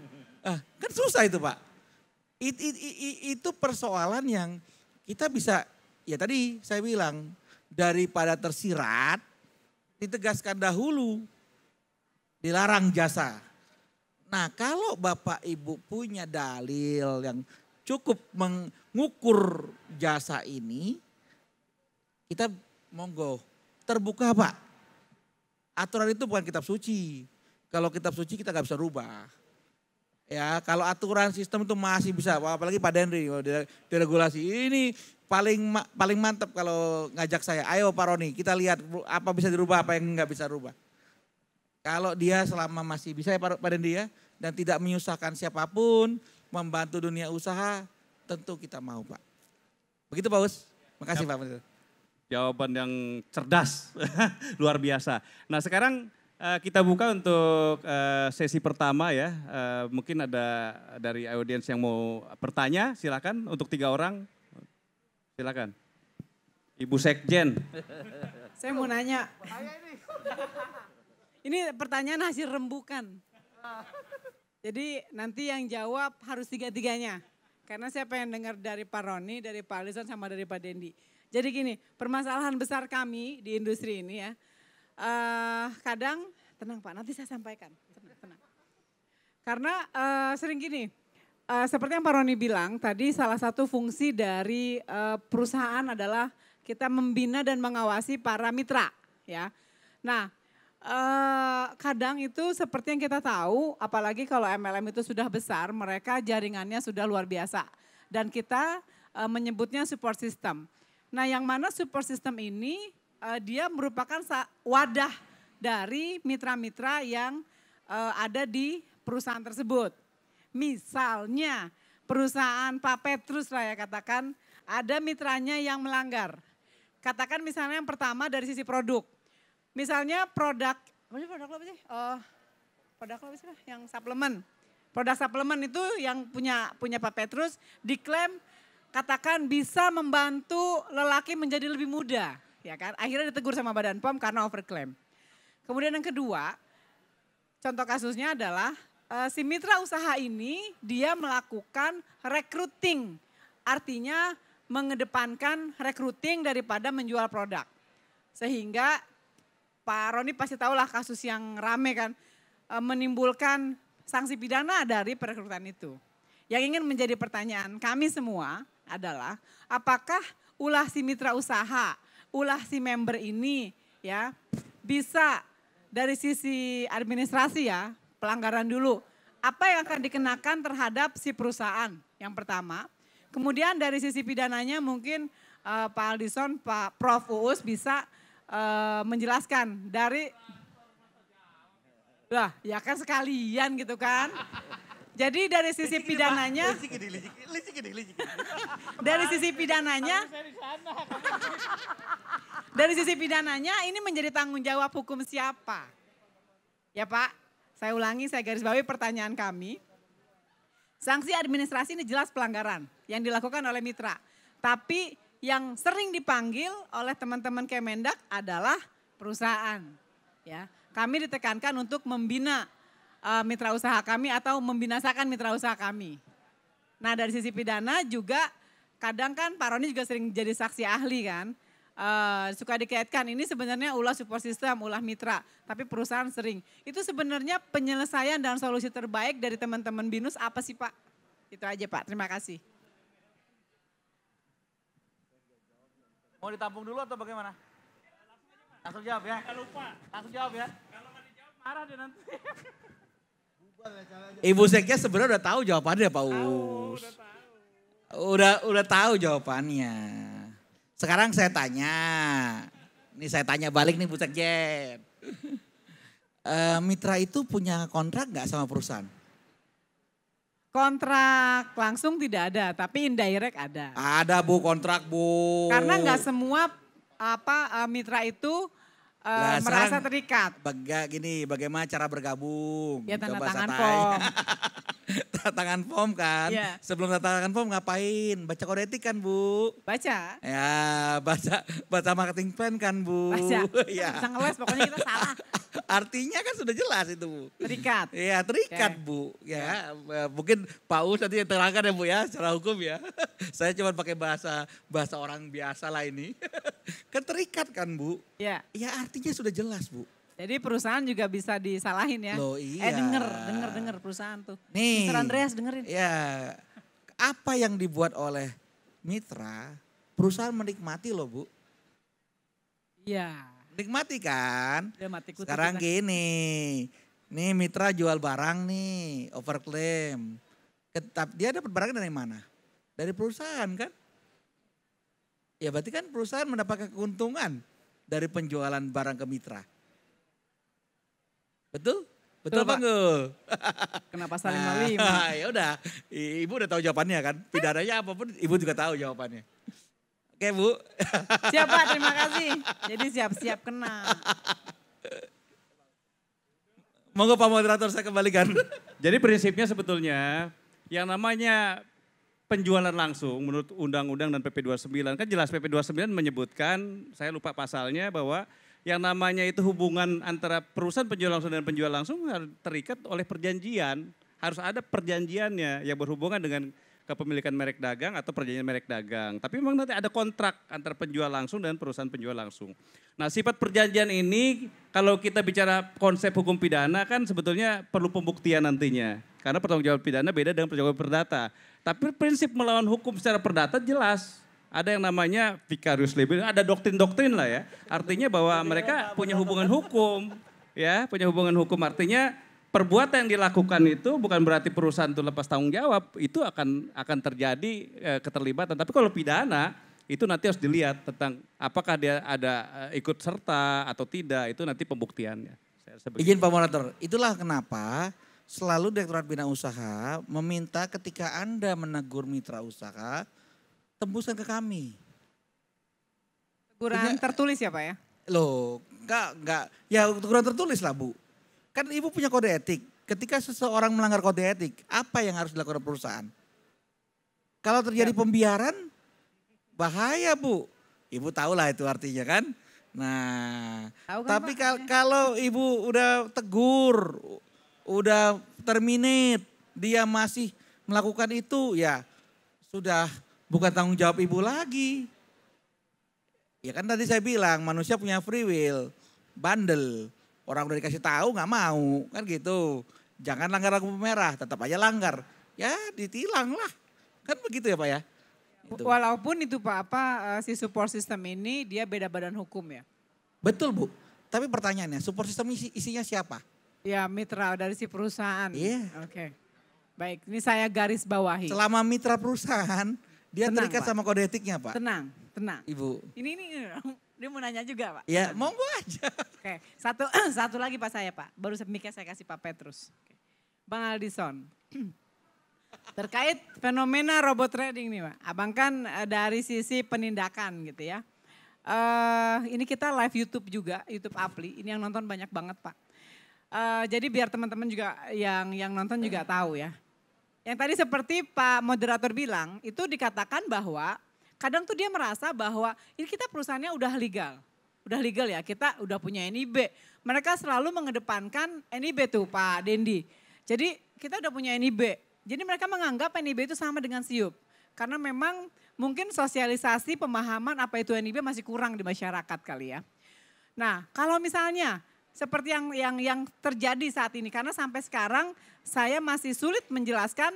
Kan susah itu Pak. Itu persoalan yang kita bisa, ya tadi saya bilang, daripada tersirat, ditegaskan dahulu, dilarang jasa. Nah kalau Bapak Ibu punya dalil yang cukup mengukur jasa ini, kita monggo terbuka Pak. Aturan itu bukan kitab suci. Kalau kitab suci kita gak bisa rubah. Ya kalau aturan sistem itu masih bisa, apalagi Pak Denry, diregulasi ini paling mantap kalau ngajak saya, ayo Pak Roni kita lihat apa bisa dirubah, apa yang nggak bisa rubah. Kalau dia selama masih bisa ya Pak Denry ya, dan tidak menyusahkan siapapun, membantu dunia usaha, tentu kita mau Pak. Begitu Pak Us, makasih Pak. Jawaban yang cerdas, luar biasa. Nah sekarang kita buka untuk sesi pertama ya. Mungkin ada dari audiens yang mau bertanya, silakan untuk 3 orang. Silakan. Ibu Sekjen. Saya mau nanya. Ini pertanyaan hasil rembukan. Jadi nanti yang jawab harus 3-3-nya. Karena saya pengen dengar dari Pak Roni, dari Pak Alison, sama dari Pak Dendi. Jadi gini, permasalahan besar kami di industri ini ya. Kadang, tenang Pak, nanti saya sampaikan. Tenang. Karena sering gini, seperti yang Pak Roni bilang tadi, salah satu fungsi dari perusahaan adalah kita membina dan mengawasi para mitra, ya. Nah, kadang itu seperti yang kita tahu, apalagi kalau MLM itu sudah besar, mereka jaringannya sudah luar biasa, dan kita menyebutnya support system. Nah, yang mana support system ini dia merupakan wadah dari mitra-mitra yang ada di perusahaan tersebut. Misalnya perusahaan Pak Petrus lah ya katakan, ada mitranya yang melanggar. Katakan misalnya yang pertama dari sisi produk. Misalnya produk apa sih? Produk apa sih? Yang suplemen. Produk suplemen itu yang punya Pak Petrus diklaim katakan bisa membantu lelaki menjadi lebih muda. Ya kan? Akhirnya ditegur sama Badan POM karena overclaim. Kemudian yang kedua, contoh kasusnya adalah si mitra usaha ini dia melakukan recruiting. Artinya mengedepankan recruiting daripada menjual produk. Sehingga Pak Roni pasti tahulah kasus yang rame kan, menimbulkan sanksi pidana dari perekrutan itu. Yang ingin menjadi pertanyaan kami semua adalah apakah ulah si mitra usaha, ulah si member ini ya bisa dari sisi administrasi ya, pelanggaran dulu. Apa yang akan dikenakan terhadap si perusahaan yang pertama. Kemudian dari sisi pidananya mungkin Pak Aldison, Pak Prof. Uus bisa menjelaskan dari, lah ya kan sekalian gitu kan. Jadi dari sisi pidananya, dari sisi pidananya, dari sisi pidananya ini menjadi tanggung jawab hukum siapa? Ya Pak, saya ulangi, saya garis bawahi pertanyaan kami. Sanksi administrasi ini jelas pelanggaran yang dilakukan oleh mitra. Tapi yang sering dipanggil oleh teman-teman Kemendak adalah perusahaan. Ya, kami ditekankan untuk membina mitra usaha kami atau membinasakan mitra usaha kami. Nah dari sisi pidana juga kadang kan Pak Roni juga sering jadi saksi ahli kan. Suka dikaitkan ini sebenarnya ulah support system, ulah mitra. Tapi perusahaan sering. Itu sebenarnya penyelesaian dan solusi terbaik dari teman-teman BINUS apa sih Pak? Itu aja Pak, terima kasih. Mau ditampung dulu atau bagaimana? Langsung jawab ya. Jangan lupa. Langsung jawab ya. Kalau nggak dijawab marah dia nanti. Ibu Sekjen sebenarnya udah tahu jawabannya Pak Us. Udah tahu jawabannya. Sekarang saya tanya. Ini saya tanya balik nih Bu Sekjen. Mitra itu punya kontrak nggak sama perusahaan? Kontrak langsung tidak ada, tapi indirect ada. Ada Bu kontrak Bu. Karena nggak semua mitra itu merasa terikat. Bagaimana cara bergabung? Ya tanda Coba tangan saya form. tanya. Tanda tangan form kan. Ya. Sebelum tanda tangan form ngapain? Baca kode etik kan Bu? Baca. Ya baca marketing plan kan Bu? Baca. Ya. Bisa ngeles pokoknya kita salah. Artinya kan sudah jelas itu Bu. Terikat. Iya terikat Oke. Bu. Ya mungkin Pak Us nanti yang terangkan ya Bu ya secara hukum ya. Saya cuma pakai bahasa orang biasa lah ini. Kan terikat kan Bu. Ya. Ya artinya sudah jelas Bu. Jadi perusahaan juga bisa disalahin ya. Loh, iya. Denger perusahaan tuh. Nih. Mr. Andreas dengerin. Ya apa yang dibuat oleh mitra perusahaan menikmati loh Bu. Iya. Nikmati kan. Udah mati kutu Sekarang kita. gini, nih mitra jual barang nih, overclaim. Dia dapat barangnya dari mana? Dari perusahaan kan? Ya berarti kan perusahaan mendapatkan keuntungan dari penjualan barang ke mitra. Betul? Betul Betul, apa Pak. enggak? Kenapa saling melima? Ya udah, Ibu udah tahu jawabannya kan? Pidananya apapun Ibu juga tahu jawabannya. Oke Bu. Siap Pak, terima kasih. Jadi siap-siap kena. Monggo Pak Moderator saya kembalikan. Jadi prinsipnya sebetulnya yang namanya penjualan langsung menurut Undang-Undang dan PP 29 kan jelas PP 29 menyebutkan, saya lupa pasalnya bahwa yang namanya itu hubungan antara perusahaan penjual langsung dan penjual langsung harus terikat oleh perjanjian. Harus ada perjanjiannya yang berhubungan dengan kepemilikan merek dagang atau perjanjian merek dagang. Tapi memang nanti ada kontrak antara penjual langsung dan perusahaan penjual langsung. Nah sifat perjanjian ini kalau kita bicara konsep hukum pidana kan sebetulnya perlu pembuktian nantinya. Karena pertanggungjawaban pidana beda dengan pertanggungjawaban perdata. Tapi prinsip melawan hukum secara perdata jelas. Ada yang namanya vicarious liability, ada doktrin-doktrin lah ya. Artinya bahwa mereka punya hubungan hukum. Ya, punya hubungan hukum artinya perbuatan yang dilakukan itu bukan berarti perusahaan itu lepas tanggung jawab, itu akan terjadi keterlibatan. Tapi kalau pidana itu nanti harus dilihat tentang apakah dia ada ikut serta atau tidak, itu nanti pembuktiannya. Izin Pak Moderator, itulah kenapa selalu Direktorat Bina Usaha meminta ketika Anda menegur mitra usaha, tembuskan ke kami. Teguran tertulis ya Pak ya? Loh, enggak. Ya teguran tertulis lah Bu. Kan Ibu punya kode etik. Ketika seseorang melanggar kode etik, apa yang harus dilakukan perusahaan? Kalau terjadi pembiaran, bahaya Bu. Ibu tahu lah itu artinya kan. Nah, Tahu kan, tapi Pak? kalau Ibu udah tegur, udah terminate, dia masih melakukan itu, ya sudah bukan tanggung jawab Ibu lagi. Ya kan tadi saya bilang manusia punya free will, bandel. Orang udah dikasih tahu nggak mau, kan gitu. jangan langgar lampu merah, tetap aja langgar. Ya ditilang lah. Kan begitu ya Pak ya? Itu. Walaupun itu Pak, si support system ini dia beda badan hukum ya? Betul Bu, tapi pertanyaannya support system isinya siapa? Ya mitra dari si perusahaan. Iya. Oke. Baik, ini saya garis bawahi. Selama mitra perusahaan, dia Tenang, terikat Pak. sama kode etiknya Pak. Tenang, tenang. Ibu. Ini dia mau nanya juga Pak. Ya monggo aja. Oke, satu lagi Pak saya Pak. Baru mikir saya kasih Pak Petrus. Oke. Bang Aldison. Terkait fenomena robot trading nih Pak. Abang kan dari sisi penindakan gitu ya. Ini kita live YouTube juga, YouTube Apli. Ini yang nonton banyak banget Pak. Jadi biar teman-teman juga yang nonton juga tahu ya. Yang tadi seperti Pak moderator bilang, itu dikatakan bahwa kadang tuh dia merasa bahwa ini kita perusahaannya udah legal. Udah legal ya, kita udah punya NIB. Mereka selalu mengedepankan NIB tuh Pak Dendi. Jadi kita udah punya NIB. Jadi mereka menganggap NIB itu sama dengan SIUP. Karena memang mungkin sosialisasi pemahaman apa itu NIB masih kurang di masyarakat kali ya. Nah kalau misalnya seperti yang terjadi saat ini, karena sampai sekarang saya masih sulit menjelaskan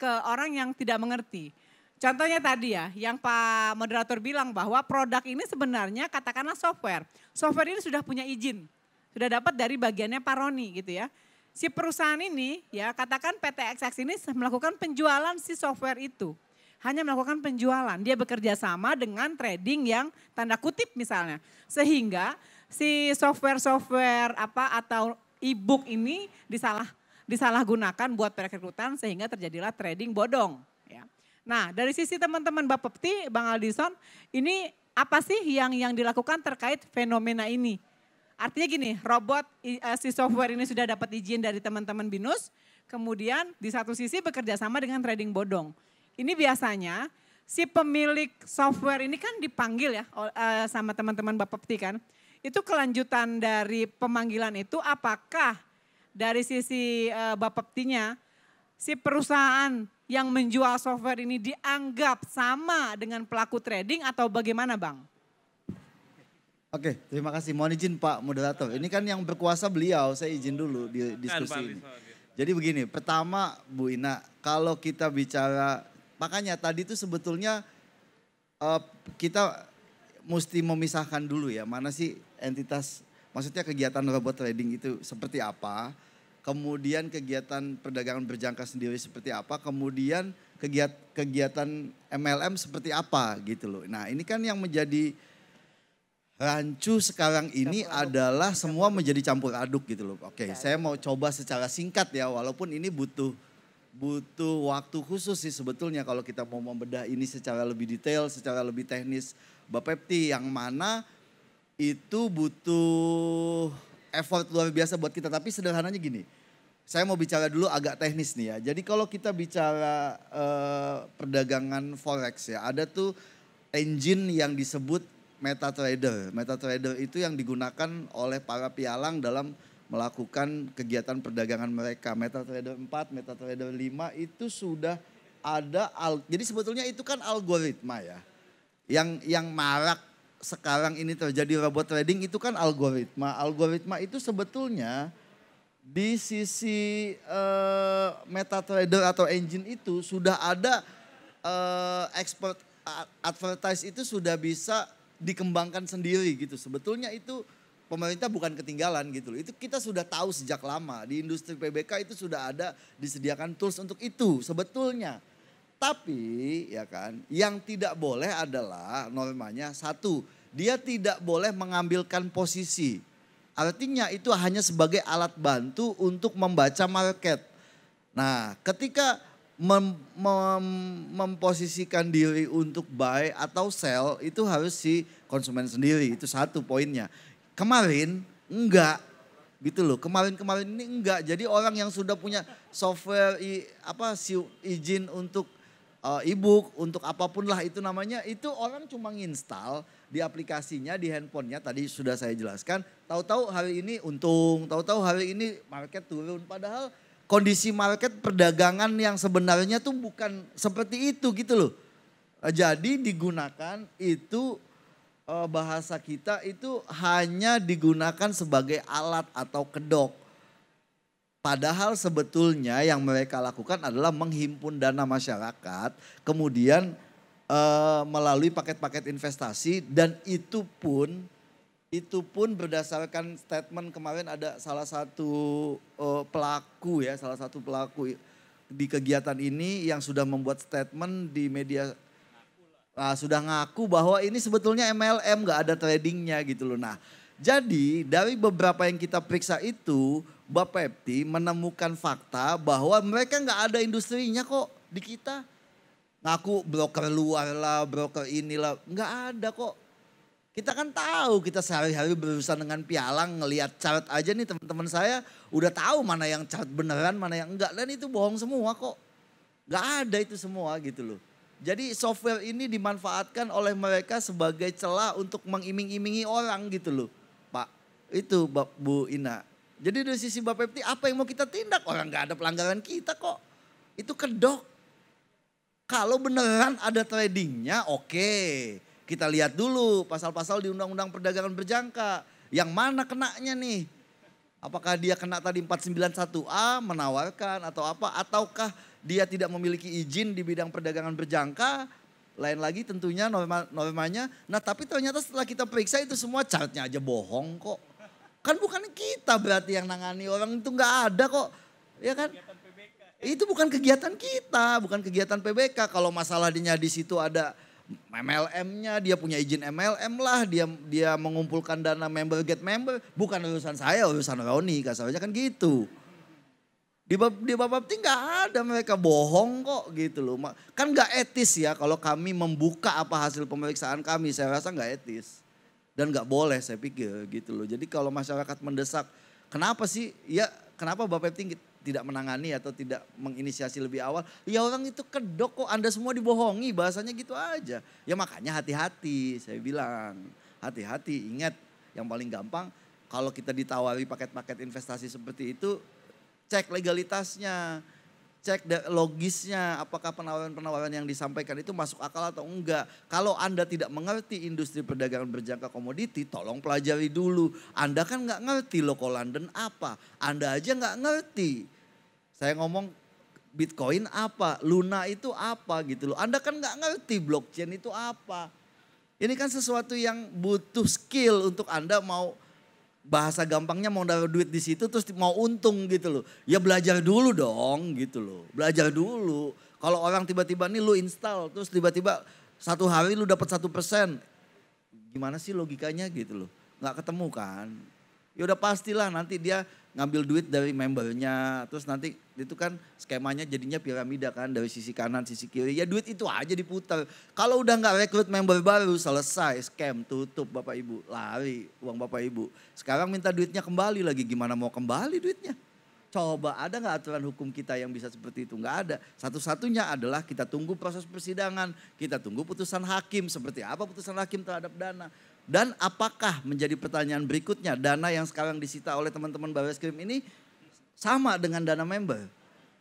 ke orang yang tidak mengerti. Contohnya tadi ya, yang Pak moderator bilang bahwa produk ini sebenarnya katakanlah software. Software ini sudah punya izin, sudah dapat dari bagiannya Pak Roni gitu ya. Si perusahaan ini ya katakan PTXX ini melakukan penjualan si software itu. Hanya melakukan penjualan, dia bekerja sama dengan trading yang tanda kutip misalnya. Sehingga si software atau e-book ini disalahgunakan buat perekrutan sehingga terjadilah trading bodong. Ya. Nah dari sisi teman-teman Bapepti, Bang Aldison, ini apa sih yang dilakukan terkait fenomena ini? Artinya gini, robot si software ini sudah dapat izin dari teman-teman BINUS, kemudian di satu sisi bekerja sama dengan trading bodong. Ini biasanya si pemilik software ini kan dipanggil ya sama teman-teman Bapepti kan. Itu kelanjutan dari pemanggilan itu apakah dari sisi Bapeptinya si perusahaan yang menjual software ini dianggap sama dengan pelaku trading atau bagaimana Bang? Oke, terima kasih. Mohon izin Pak Moderator. Ini kan yang berkuasa beliau, saya izin dulu di diskusi ini. Jadi begini, pertama Bu Ina, kalau kita bicara, makanya tadi itu sebetulnya kita mesti memisahkan dulu ya, mana sih entitas, maksudnya kegiatan robot trading itu seperti apa, kemudian kegiatan perdagangan berjangka sendiri seperti apa, kemudian kegiatan MLM seperti apa gitu loh. Nah ini kan yang menjadi rancu sekarang ini adalah semua menjadi campur aduk gitu loh. Oke, saya mau coba secara singkat ya, walaupun ini butuh waktu khusus sih sebetulnya kalau kita mau membedah ini secara lebih detail, secara lebih teknis. Bapepti yang mana itu butuh effort luar biasa buat kita. Tapi sederhananya gini, saya mau bicara dulu agak teknis nih ya. Jadi kalau kita bicara perdagangan forex ya, ada tuh engine yang disebut MetaTrader. MetaTrader itu yang digunakan oleh para pialang dalam melakukan kegiatan perdagangan mereka. MetaTrader 4, MetaTrader 5 itu sudah ada, jadi sebetulnya itu kan algoritma ya. Yang marak sekarang ini terjadi robot trading itu kan algoritma. Algoritma itu sebetulnya di sisi MetaTrader atau engine itu sudah ada expert advertise itu sudah bisa dikembangkan sendiri gitu. Sebetulnya itu pemerintah bukan ketinggalan gitu. Itu kita sudah tahu sejak lama. Di industri PBK itu sudah ada disediakan tools untuk itu sebetulnya. Tapi ya kan yang tidak boleh adalah normanya satu, dia tidak boleh mengambilkan posisi. Artinya itu hanya sebagai alat bantu untuk membaca market. Nah ketika memposisikan diri untuk buy atau sell itu harus si konsumen sendiri, itu satu poinnya. Kemarin enggak gitu loh, kemarin ini enggak. Jadi orang yang sudah punya software izin untuk e-book, untuk apapun lah itu namanya, itu orang cuma nginstal di aplikasinya, di handphonenya tadi sudah saya jelaskan. Tahu-tahu hari ini untung, tahu-tahu hari ini market turun, padahal kondisi market perdagangan yang sebenarnya tuh bukan seperti itu gitu loh. Jadi digunakan itu bahasa kita itu hanya digunakan sebagai alat atau kedok. Padahal sebetulnya yang mereka lakukan adalah menghimpun dana masyarakat, kemudian melalui paket-paket investasi, dan itu pun berdasarkan statement kemarin ada salah satu pelaku di kegiatan ini yang sudah membuat statement di media, sudah ngaku bahwa ini sebetulnya MLM, gak ada tradingnya gitu loh. Nah, jadi dari beberapa yang kita periksa itu, Bapepti menemukan fakta bahwa mereka nggak ada industrinya kok di kita. Ngaku broker luar lah, broker inilah, nggak ada kok. Kita kan tahu, kita sehari-hari berurusan dengan pialang, ngelihat chart aja nih teman-teman saya udah tahu mana yang chart beneran, mana yang enggak. Dan itu bohong semua kok. Nggak ada itu semua gitu loh. Jadi software ini dimanfaatkan oleh mereka sebagai celah untuk mengiming-imingi orang gitu loh. Pak, itu Bu Ina. Jadi dari sisi Bapepti apa yang mau kita tindak? Orang nggak ada pelanggaran kita kok. Itu kedok. Kalau beneran ada tradingnya oke. Kita lihat dulu pasal-pasal di Undang-Undang Perdagangan Berjangka. Yang mana kenanya nih? Apakah dia kena tadi 491A menawarkan atau apa? Ataukah dia tidak memiliki izin di bidang perdagangan berjangka? Lain lagi tentunya normanya. Nah tapi ternyata setelah kita periksa itu semua chartnya aja bohong kok. Kan bukan kita berarti yang nangani, orang itu nggak ada kok, ya kan? Itu bukan kegiatan kita, bukan kegiatan PBK. Kalau masalahnya di situ ada MLM-nya, dia punya izin MLM lah, dia mengumpulkan dana member get member, bukan urusan saya, urusan Roni, kasarnya kan gitu. Di Bapepti nggak ada, mereka bohong kok gitu loh. Kan nggak etis ya kalau kami membuka apa hasil pemeriksaan kami, saya rasa nggak etis. Dan gak boleh saya pikir gitu loh. Jadi kalau masyarakat mendesak, kenapa sih? Ya kenapa Bapepti tidak menangani atau tidak menginisiasi lebih awal? Ya orang itu kedok kok, Anda semua dibohongi, bahasanya gitu aja. Ya makanya hati-hati, saya bilang. Hati-hati, ingat yang paling gampang kalau kita ditawari paket-paket investasi seperti itu, cek legalitasnya. Cek logisnya, apakah penawaran-penawaran yang disampaikan itu masuk akal atau enggak. Kalau Anda tidak mengerti industri perdagangan berjangka komoditi, tolong pelajari dulu. Anda kan nggak ngerti Loko London apa, Anda aja nggak ngerti. Saya ngomong Bitcoin apa, Luna itu apa gitu loh. Anda kan nggak ngerti blockchain itu apa. Ini kan sesuatu yang butuh skill untuk Anda mau, bahasa gampangnya mau naruh duit di situ terus mau untung gitu loh. Ya belajar dulu dong gitu loh. Belajar dulu. Kalau orang tiba-tiba nih lu install terus tiba-tiba satu hari lu dapat 1%. Gimana sih logikanya gitu loh. Nggak ketemu kan. Ya udah pastilah nanti dia ngambil duit dari membernya. Terus nanti itu kan skemanya jadinya piramida kan, dari sisi kanan, sisi kiri. Ya duit itu aja diputar. Kalau udah nggak rekrut member baru, selesai scam, tutup Bapak Ibu. Lari uang Bapak Ibu. Sekarang minta duitnya kembali lagi, gimana mau kembali duitnya? Coba ada nggak aturan hukum kita yang bisa seperti itu? Nggak ada. Satu-satunya adalah kita tunggu proses persidangan. Kita tunggu putusan hakim. Seperti apa putusan hakim terhadap dana. Dan apakah menjadi pertanyaan berikutnya, dana yang sekarang disita oleh teman-teman Barreskrim ini sama dengan dana member.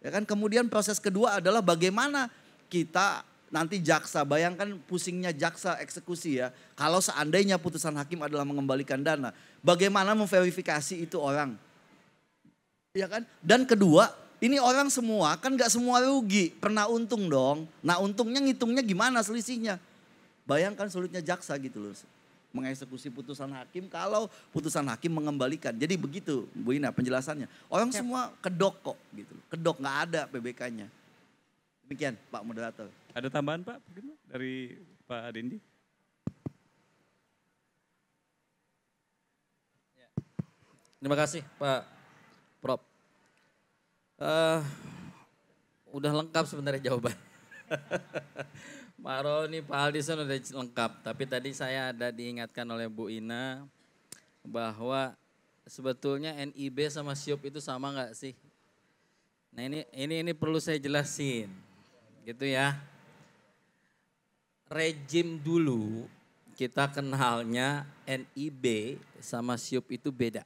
Ya kan, kemudian proses kedua adalah bagaimana kita nanti jaksa, bayangkan pusingnya jaksa eksekusi ya. Kalau seandainya putusan hakim adalah mengembalikan dana, bagaimana memverifikasi itu orang. Ya kan, dan kedua ini orang semua kan gak semua rugi, pernah untung dong. Nah untungnya ngitungnya gimana selisihnya. Bayangkan sulitnya jaksa gitu loh. Mengeksekusi putusan hakim kalau putusan hakim mengembalikan. Jadi begitu Bu Ina penjelasannya. Orang semua kedok kok gitu. Kedok gak ada PBK-nya. Demikian Pak Moderator. Ada tambahan Pak dari Pak Dendi? Terima kasih Pak Prof. Udah lengkap sebenarnya jawaban. Pak Roni, Pak Aldison udah lengkap. Tapi tadi saya ada diingatkan oleh Bu Ina bahwa sebetulnya NIB sama SIUP itu sama nggak sih? Nah ini perlu saya jelasin, gitu ya. Rejim dulu kita kenalnya NIB sama SIUP itu beda.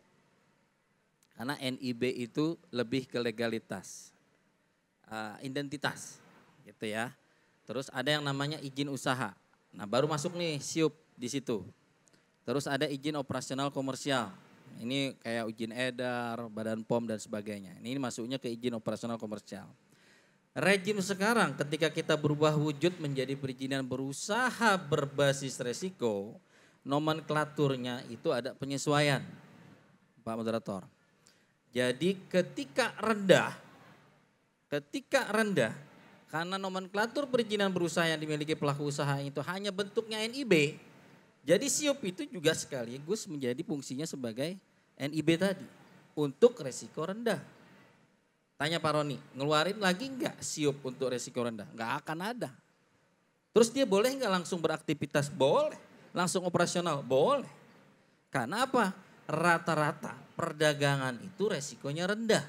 Karena NIB itu lebih ke legalitas, identitas, gitu ya. Terus ada yang namanya izin usaha. Nah baru masuk nih SIUP di situ. Terus ada izin operasional komersial. Ini kayak izin edar, badan POM dan sebagainya. Ini masuknya ke izin operasional komersial. Rejim sekarang ketika kita berubah wujud menjadi perizinan berusaha berbasis resiko, nomenklaturnya itu ada penyesuaian, Pak Moderator. Jadi ketika rendah, karena nomenklatur perizinan berusaha yang dimiliki pelaku usaha itu hanya bentuknya NIB, jadi SIUP itu juga sekaligus menjadi fungsinya sebagai NIB tadi untuk resiko rendah. Tanya Pak Roni, ngeluarin lagi enggak SIUP untuk resiko rendah? Enggak akan ada. Terus dia boleh enggak langsung beraktivitas? Boleh. Langsung operasional? Boleh. Karena apa? Rata-rata perdagangan itu resikonya rendah.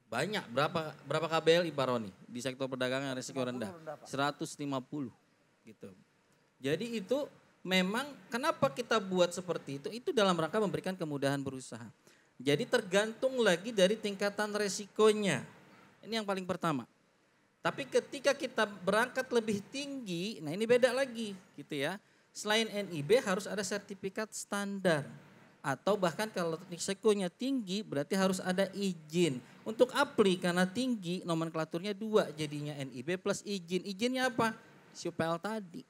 Banyak, berapa KBLI Pak Roni di sektor perdagangan resiko rendah? 150 gitu. Jadi itu memang kenapa kita buat seperti itu dalam rangka memberikan kemudahan berusaha. Jadi tergantung lagi dari tingkatan resikonya. Ini yang paling pertama. Tapi ketika kita berangkat lebih tinggi, nah ini beda lagi gitu ya. Selain NIB harus ada sertifikat standar. Atau bahkan kalau risikonya tinggi berarti harus ada izin. Untuk apli karena tinggi nomenklaturnya 2 jadinya NIB plus izin. Izinnya apa? SIUPL tadi.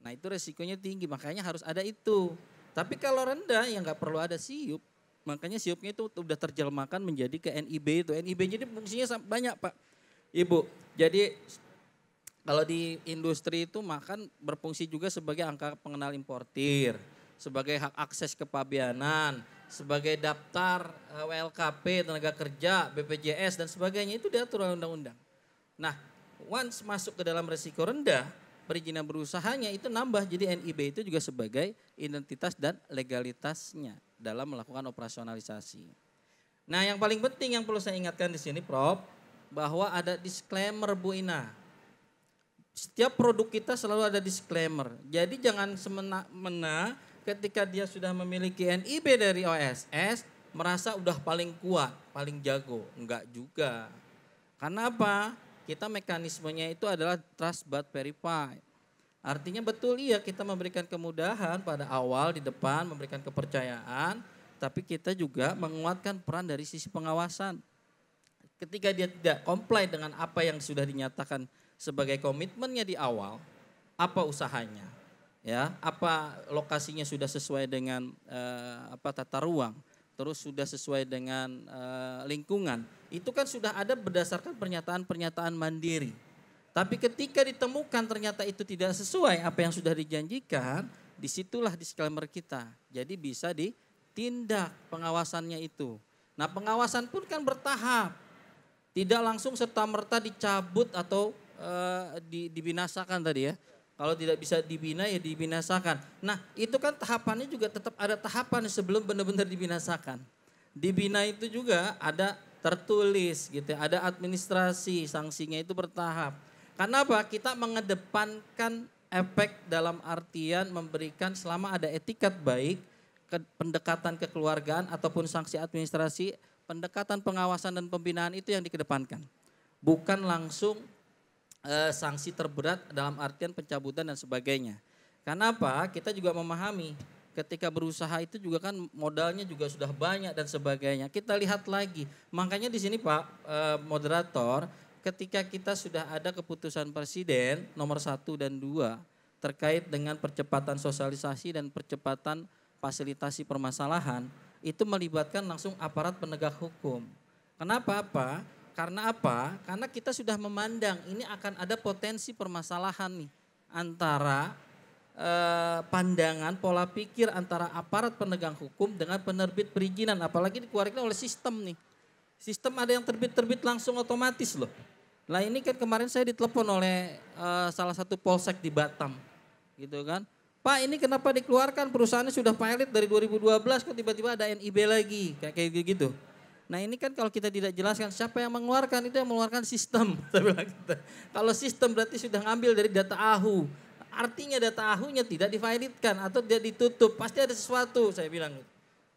Nah itu resikonya tinggi makanya harus ada itu. Tapi kalau rendah ya nggak perlu ada SIUP. Makanya SIUP-nya itu udah terjemahkan menjadi ke NIB itu. NIB jadi fungsinya banyak Pak, Ibu. Jadi kalau di industri itu makan berfungsi juga sebagai angka pengenal importir, sebagai hak akses kepabeanan, sebagai daftar WLKP, tenaga kerja, BPJS dan sebagainya itu diatur oleh undang-undang. Nah once masuk ke dalam resiko rendah, perizinan berusahanya itu nambah jadi NIB itu juga sebagai identitas dan legalitasnya dalam melakukan operasionalisasi. Nah yang paling penting yang perlu saya ingatkan di sini Prof, bahwa ada disclaimer Bu Ina. Setiap produk kita selalu ada disclaimer. Jadi jangan semena-mena ketika dia sudah memiliki NIB dari OSS merasa udah paling kuat, paling jago. Enggak juga. Karena apa? Kita mekanismenya itu adalah trust but verify. Artinya betul iya kita memberikan kemudahan pada awal di depan, memberikan kepercayaan, tapi kita juga menguatkan peran dari sisi pengawasan. Ketika dia tidak comply dengan apa yang sudah dinyatakan sebagai komitmennya di awal, apa usahanya, ya, apa lokasinya sudah sesuai dengan tata ruang, terus sudah sesuai dengan lingkungan, itu kan sudah ada berdasarkan pernyataan-pernyataan mandiri. Tapi ketika ditemukan ternyata itu tidak sesuai apa yang sudah dijanjikan, disitulah disclaimer kita. Jadi bisa ditindak pengawasannya itu. Nah pengawasan pun kan bertahap. Tidak langsung serta-merta dicabut atau dibinasakan tadi ya. Kalau tidak bisa dibina ya dibinasakan. Nah itu kan tahapannya juga tetap ada tahapan sebelum benar-benar dibinasakan. Dibina itu juga ada tertulis gitu, ada administrasi, sanksinya itu bertahap. Karena apa? Kita mengedepankan efek dalam artian memberikan selama ada etikat baik, pendekatan kekeluargaan ataupun sanksi administrasi, pendekatan pengawasan dan pembinaan itu yang dikedepankan. Bukan langsung sanksi terberat dalam artian pencabutan dan sebagainya. Karena apa? Kita juga memahami ketika berusaha itu juga kan modalnya juga sudah banyak dan sebagainya. Kita lihat lagi. Makanya di sini Pak Moderator, ketika kita sudah ada keputusan Presiden nomor 1 dan 2 terkait dengan percepatan sosialisasi dan percepatan fasilitasi permasalahan, itu melibatkan langsung aparat penegak hukum. Kenapa apa? Karena apa? Karena kita sudah memandang ini akan ada potensi permasalahan nih antara pandangan pola pikir antara aparat penegak hukum dengan penerbit perizinan, apalagi dikeluarkan oleh sistem nih. Sistem ada yang terbit langsung otomatis loh. Nah ini kan kemarin saya ditelepon oleh salah satu polsek di Batam gitu kan. Pak ini kenapa dikeluarkan perusahaannya sudah pilot dari 2012 kok tiba-tiba ada NIB lagi kayak gitu. Nah ini kan kalau kita tidak jelaskan siapa yang mengeluarkan, itu yang mengeluarkan sistem. Kalau sistem berarti sudah ngambil dari data AHU. Artinya data AHU-nya tidak divalidkan atau tidak ditutup. Pasti ada sesuatu saya bilang.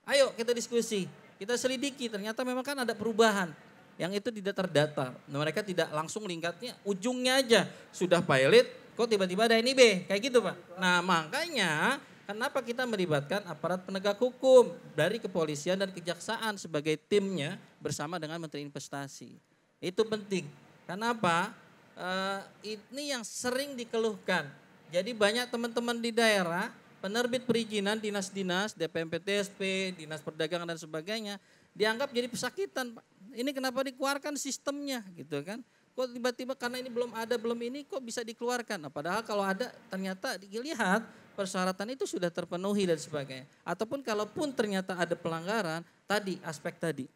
Ayo kita diskusi, kita selidiki ternyata memang kan ada perubahan. Yang itu tidak terdata. Nah, mereka tidak langsung lingkatnya, ujungnya aja sudah pilot, kok tiba-tiba ada NIB, kayak gitu Pak. Nah makanya Kenapa kita melibatkan aparat penegak hukum dari kepolisian dan kejaksaan sebagai timnya bersama dengan Menteri Investasi. Itu penting. Kenapa? Ini yang sering dikeluhkan. Jadi banyak teman-teman di daerah, penerbit perizinan, dinas-dinas, DPMPTSP, Dinas Perdagangan dan sebagainya, dianggap jadi pesakitan, Pak. Ini kenapa dikeluarkan sistemnya gitu kan. Kok tiba-tiba karena ini belum ada, belum ini kok bisa dikeluarkan. Nah, padahal kalau ada ternyata dilihat persyaratan itu sudah terpenuhi dan sebagainya. Ataupun kalaupun ternyata ada pelanggaran, tadi aspek tadi.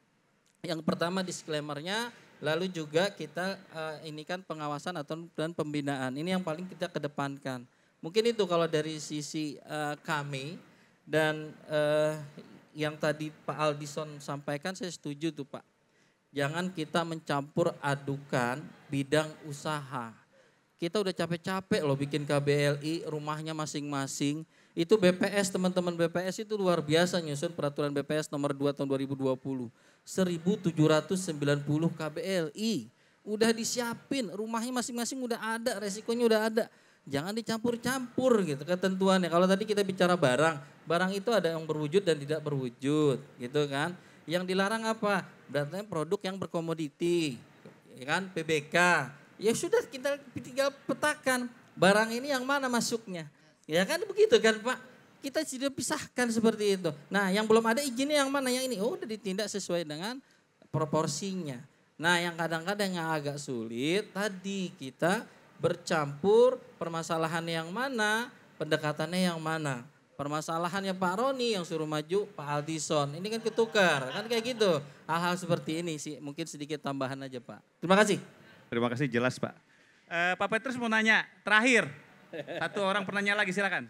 Yang pertama disclaimer-nya, lalu juga kita ini kan pengawasan dan pembinaan. Ini yang paling kita kedepankan. Mungkin itu kalau dari sisi kami dan yang tadi Pak Aldison sampaikan saya setuju tuh Pak. Jangan kita mencampur adukan bidang usaha. Kita udah capek-capek loh bikin KBLI, rumahnya masing-masing. Itu BPS, teman-teman BPS itu luar biasa nyusun peraturan BPS nomor 2 tahun 2020. 1.790 KBLI. Udah disiapin, rumahnya masing-masing udah ada, resikonya udah ada. Jangan dicampur-campur gitu ketentuannya. Kalau tadi kita bicara barang itu ada yang berwujud dan tidak berwujud gitu kan. Yang dilarang apa? Berarti produk yang berkomoditi, ya kan, PBK. Ya sudah kita tinggal petakan barang ini yang mana masuknya. Ya kan begitu kan Pak. Kita sudah pisahkan seperti itu. Nah yang belum ada izinnya yang mana, yang ini. Oh udah ditindak sesuai dengan proporsinya. Nah yang kadang-kadang yang agak sulit tadi kita bercampur permasalahan yang mana, pendekatannya yang mana. Permasalahannya Pak Roni yang suruh maju Pak Aldison. Ini kan ketukar, kan kayak gitu. Hal-hal seperti ini sih mungkin sedikit tambahan aja Pak. Terima kasih. Terima kasih, jelas Pak. Pak Petrus mau nanya, terakhir. Satu orang penanya lagi, silakan.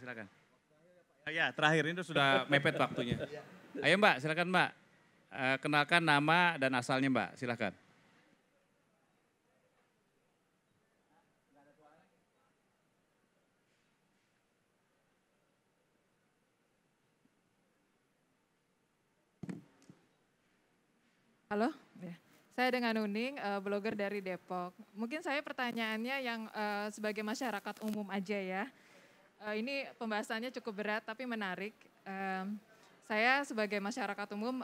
Ya, terakhir ini sudah mepet waktunya. Ayo Mbak, silakan Mbak. Kenalkan nama dan asalnya Mbak, silakan. Halo, ya. Saya dengan Nuning, blogger dari Depok. Mungkin saya pertanyaannya yang sebagai masyarakat umum aja ya. Ini pembahasannya cukup berat tapi menarik. Saya sebagai masyarakat umum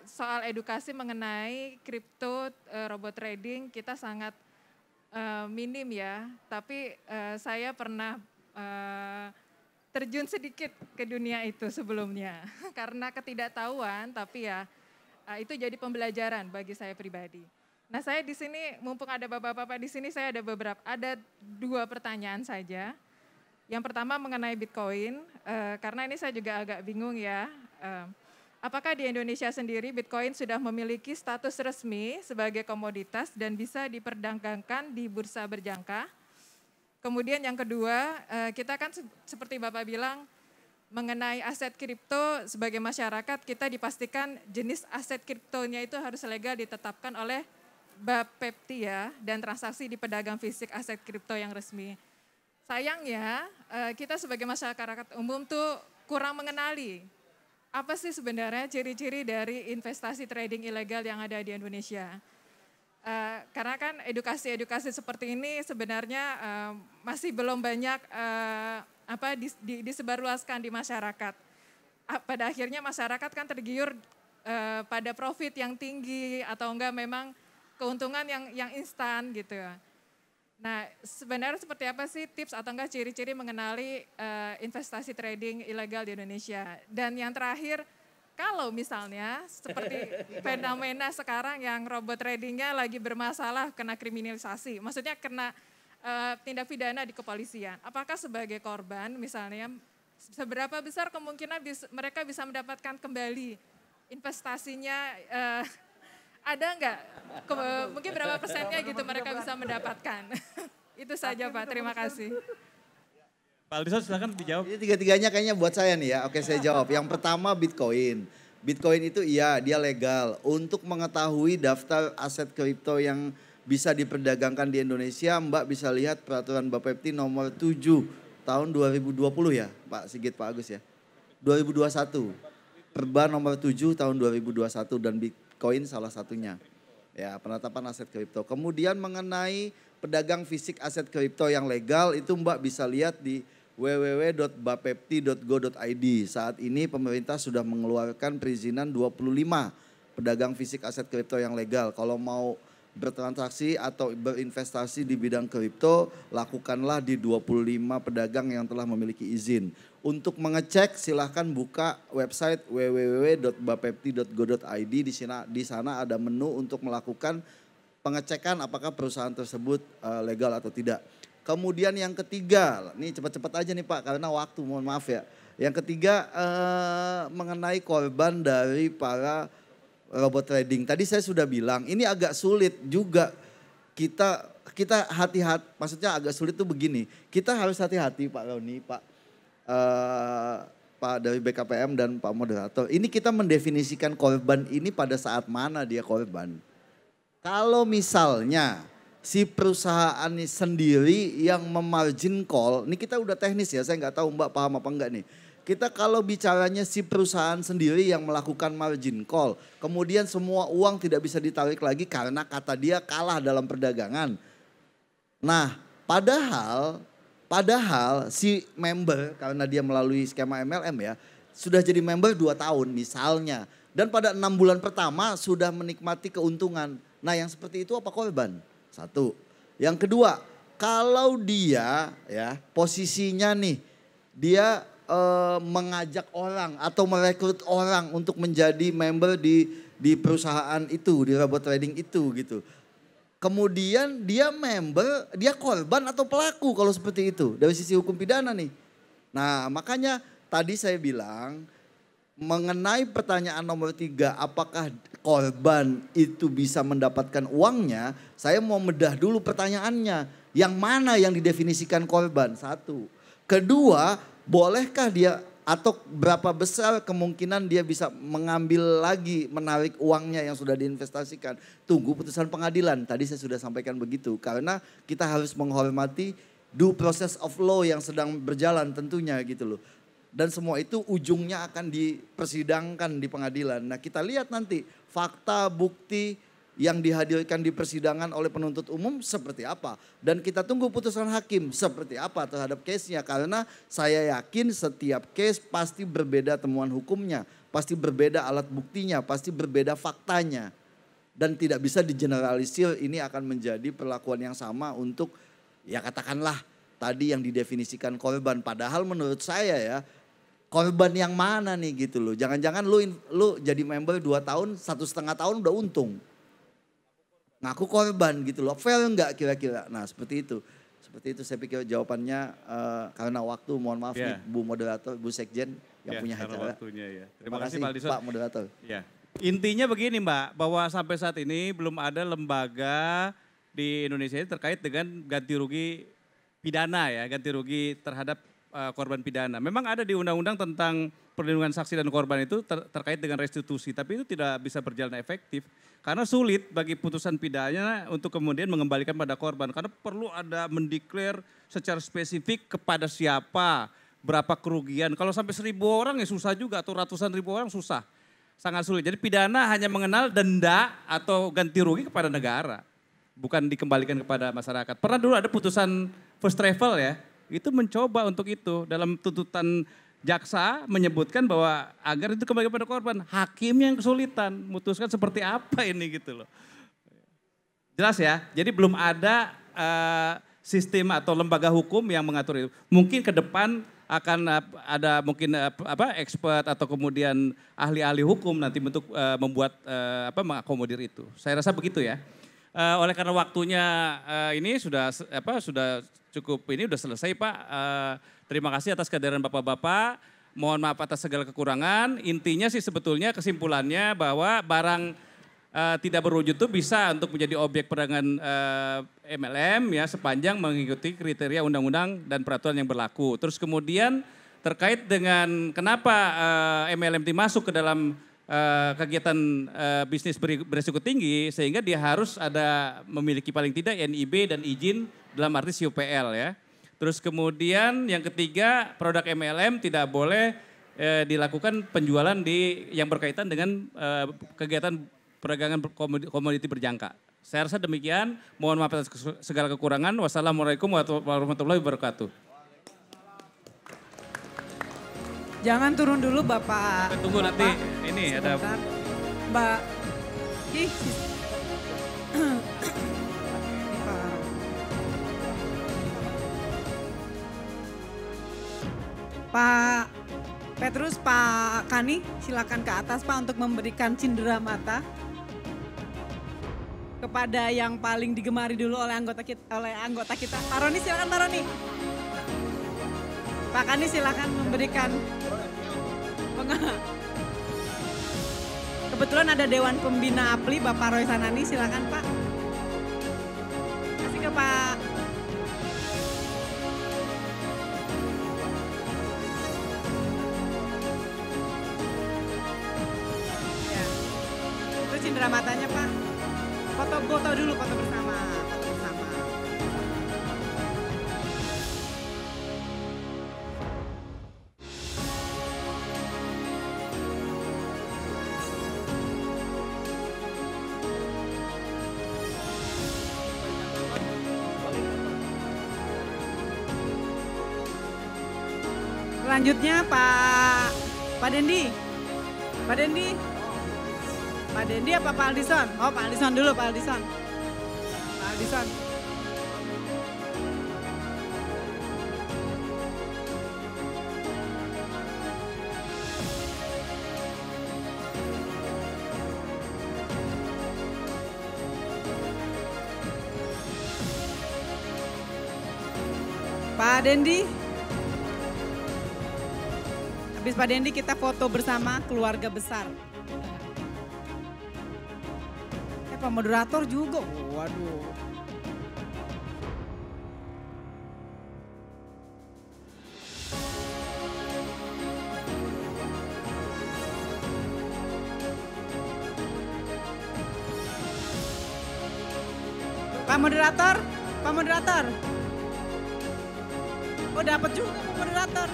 soal edukasi mengenai kripto, robot trading kita sangat minim ya. Tapi saya pernah terjun sedikit ke dunia itu sebelumnya karena ketidaktahuan, tapi ya itu jadi pembelajaran bagi saya pribadi. Nah saya di sini mumpung ada bapak-bapak di sini, saya ada dua pertanyaan saja. Yang pertama mengenai Bitcoin, karena ini saya juga agak bingung ya. Apakah di Indonesia sendiri Bitcoin sudah memiliki status resmi sebagai komoditas dan bisa diperdagangkan di bursa berjangka? Kemudian yang kedua, kita kan seperti Bapak bilang, mengenai aset kripto sebagai masyarakat kita dipastikan jenis aset kriptonya itu harus legal ditetapkan oleh Bapepti ya, dan transaksi di pedagang fisik aset kripto yang resmi. Sayangnya kita sebagai masyarakat umum tuh kurang mengenali apa sih sebenarnya ciri-ciri dari investasi trading ilegal yang ada di Indonesia. Karena kan edukasi-edukasi seperti ini sebenarnya masih belum banyak disebarluaskan di masyarakat. Pada akhirnya masyarakat kan tergiur pada profit yang tinggi atau enggak memang keuntungan yang instan gitu. Nah sebenarnya seperti apa sih tips atau enggak ciri-ciri mengenali investasi trading ilegal di Indonesia. Dan yang terakhir, kalau misalnya seperti fenomena sekarang yang robot tradingnya lagi bermasalah kena kriminalisasi, maksudnya kena tindak pidana di kepolisian. Apakah sebagai korban misalnya seberapa besar kemungkinan mereka bisa mendapatkan kembali investasinya, ada enggak? Mungkin berapa persennya gitu mereka bisa mendapatkan. Itu saja Pak, terima kasih. Pak Aldison silakan dijawab. Ini tiga-tiganya kayaknya buat saya nih ya. Oke saya jawab. Yang pertama Bitcoin. Bitcoin itu iya dia legal. Untuk mengetahui daftar aset kripto yang bisa diperdagangkan di Indonesia, Mbak bisa lihat peraturan Bapepti nomor 7 tahun 2020 ya Pak Sigit, Pak Agus ya. 2021. Perba nomor 7 tahun 2021 dan Bitcoin salah satunya. Ya penetapan aset kripto. Kemudian mengenai pedagang fisik aset kripto yang legal itu Mbak bisa lihat di www.bapepti.go.id. Saat ini pemerintah sudah mengeluarkan perizinan 25 pedagang fisik aset kripto yang legal. Kalau mau bertransaksi atau berinvestasi di bidang kripto, lakukanlah di 25 pedagang yang telah memiliki izin. Untuk mengecek silahkan buka website www.bapepti.go.id. Di sana ada menu untuk melakukan pengecekan apakah perusahaan tersebut legal atau tidak. Kemudian yang ketiga, nih cepat-cepat aja nih Pak karena waktu, mohon maaf ya. Yang ketiga mengenai korban dari para robot trading. Tadi saya sudah bilang ini agak sulit juga kita hati-hati, maksudnya agak sulit tuh begini. Kita harus hati-hati Pak Roni, Pak dari BKPM dan Pak Moderator. Ini kita mendefinisikan korban ini pada saat mana dia korban. Kalau misalnya si perusahaan ini sendiri yang memargin call, ini kita udah teknis ya, saya nggak tahu Mbak paham apa enggak nih. Kita kalau bicaranya si perusahaan sendiri yang melakukan margin call, kemudian semua uang tidak bisa ditarik lagi karena kata dia kalah dalam perdagangan. Nah, padahal si member karena dia melalui skema MLM ya, sudah jadi member 2 tahun misalnya. Dan pada 6 bulan pertama sudah menikmati keuntungan. Nah, yang seperti itu apa korban? Satu. Yang kedua, kalau dia ya posisinya nih, dia mengajak orang atau merekrut orang untuk menjadi member di perusahaan itu, di robot trading itu gitu. Kemudian dia member, dia korban atau pelaku kalau seperti itu dari sisi hukum pidana nih. Nah makanya tadi saya bilang mengenai pertanyaan nomor 3, apakah korban itu bisa mendapatkan uangnya, saya mau bedah dulu pertanyaannya. Yang mana yang didefinisikan korban? Satu. Kedua, bolehkah dia atau berapa besar kemungkinan dia bisa mengambil lagi, menarik uangnya yang sudah diinvestasikan. Tunggu putusan pengadilan, tadi saya sudah sampaikan begitu. Karena kita harus menghormati due process of law yang sedang berjalan tentunya gitu loh. Dan semua itu ujungnya akan dipersidangkan di pengadilan. Nah kita lihat nanti fakta, bukti yang dihadirkan di persidangan oleh penuntut umum seperti apa. Dan kita tunggu putusan hakim seperti apa terhadap case-nya. Karena saya yakin setiap case pasti berbeda temuan hukumnya. Pasti berbeda alat buktinya, pasti berbeda faktanya. Dan tidak bisa digeneralisir ini akan menjadi perlakuan yang sama untuk ya katakanlah tadi yang didefinisikan korban. Padahal menurut saya ya korban yang mana nih gitu loh. Jangan-jangan lu jadi member 2 tahun, 1,5 tahun udah untung. Ngaku korban gitu loh, fair enggak kira-kira? Nah seperti itu saya pikir jawabannya karena waktu, mohon maaf nih Bu Moderator, Bu Sekjen yang punya acara. Waktunya, ya. Terima kasih Pak Aldison. Pak Moderator. Ya. Intinya begini Mbak, bahwa sampai saat ini belum ada lembaga di Indonesia ini terkait dengan ganti rugi pidana ya, ganti rugi terhadap korban pidana. Memang ada di undang-undang tentang perlindungan saksi dan korban itu terkait dengan restitusi, tapi itu tidak bisa berjalan efektif. Karena sulit bagi putusan pidana untuk kemudian mengembalikan pada korban. Karena perlu ada mendeklar secara spesifik kepada siapa, berapa kerugian. Kalau sampai 1.000 orang ya susah juga, atau ratusan ribu orang susah. Sangat sulit. Jadi pidana hanya mengenal denda atau ganti rugi kepada negara. Bukan dikembalikan kepada masyarakat. Pernah dulu ada putusan first travel ya, itu mencoba untuk itu. Dalam tuntutan jaksa menyebutkan bahwa agar itu kembali kepada korban, hakimnya yang kesulitan memutuskan seperti apa ini gitu loh. Jelas ya, jadi belum ada sistem atau lembaga hukum yang mengatur itu. Mungkin ke depan akan ada mungkin expert atau kemudian ahli-ahli hukum nanti untuk membuat mengakomodir itu. Saya rasa begitu ya. Oleh karena waktunya ini sudah cukup, ini sudah selesai Pak. Terima kasih atas kehadiran Bapak-Bapak. Mohon maaf atas segala kekurangan. Intinya sih sebetulnya kesimpulannya bahwa barang tidak berwujud itu bisa untuk menjadi objek perdagangan MLM ya sepanjang mengikuti kriteria undang-undang dan peraturan yang berlaku. Terus kemudian terkait dengan kenapa MLM masuk ke dalam kegiatan bisnis berisiko tinggi sehingga dia harus ada memiliki paling tidak NIB dan izin dalam arti CUPL ya. Terus kemudian yang ketiga produk MLM tidak boleh dilakukan penjualan yang berkaitan dengan kegiatan perdagangan komoditi berjangka. Saya rasa demikian. Mohon maaf atas segala kekurangan. Wassalamualaikum warahmatullahi wabarakatuh. Jangan turun dulu Bapak. Tunggu nanti, ini ada Sebentar. Mbak. Ih. Pak Petrus, Pak Kani, silakan ke atas Pak untuk memberikan cindera mata kepada yang paling digemari dulu oleh anggota kita. Pak Roni, silakan Pak Roni. Pak Kani silakan memberikan kebetulan ada Dewan Pembina APLI Bapak Roy Sanani, silakan Pak. Kasih ke Pak. Ya. Itu cindera matanya Pak. Foto dulu, foto bersama. Foto bersama. Selanjutnya Pak Dendi. Pak Dendi. Pak Dendi apa Pak Aldison? Oh Pak Aldison dulu, Pak Aldison. Pak Aldison. Pak Dendi. Habis Pak Dendi kita foto bersama keluarga besar. Pak moderator juga. Waduh. Pak moderator, Pak moderator. Oh dapat juga Pak moderator.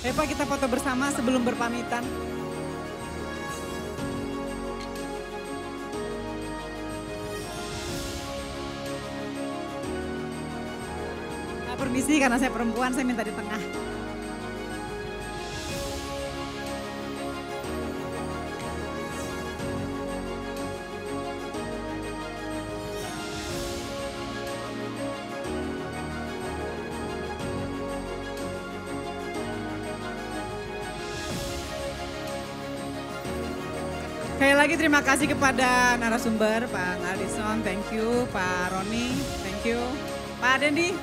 Pak kita foto bersama sebelum berpamitan. Nah, permisi karena saya perempuan saya minta di tengah. Sekali lagi terima kasih kepada narasumber Pak Aldison, thank you, Pak Roni, thank you, Pak Dendi.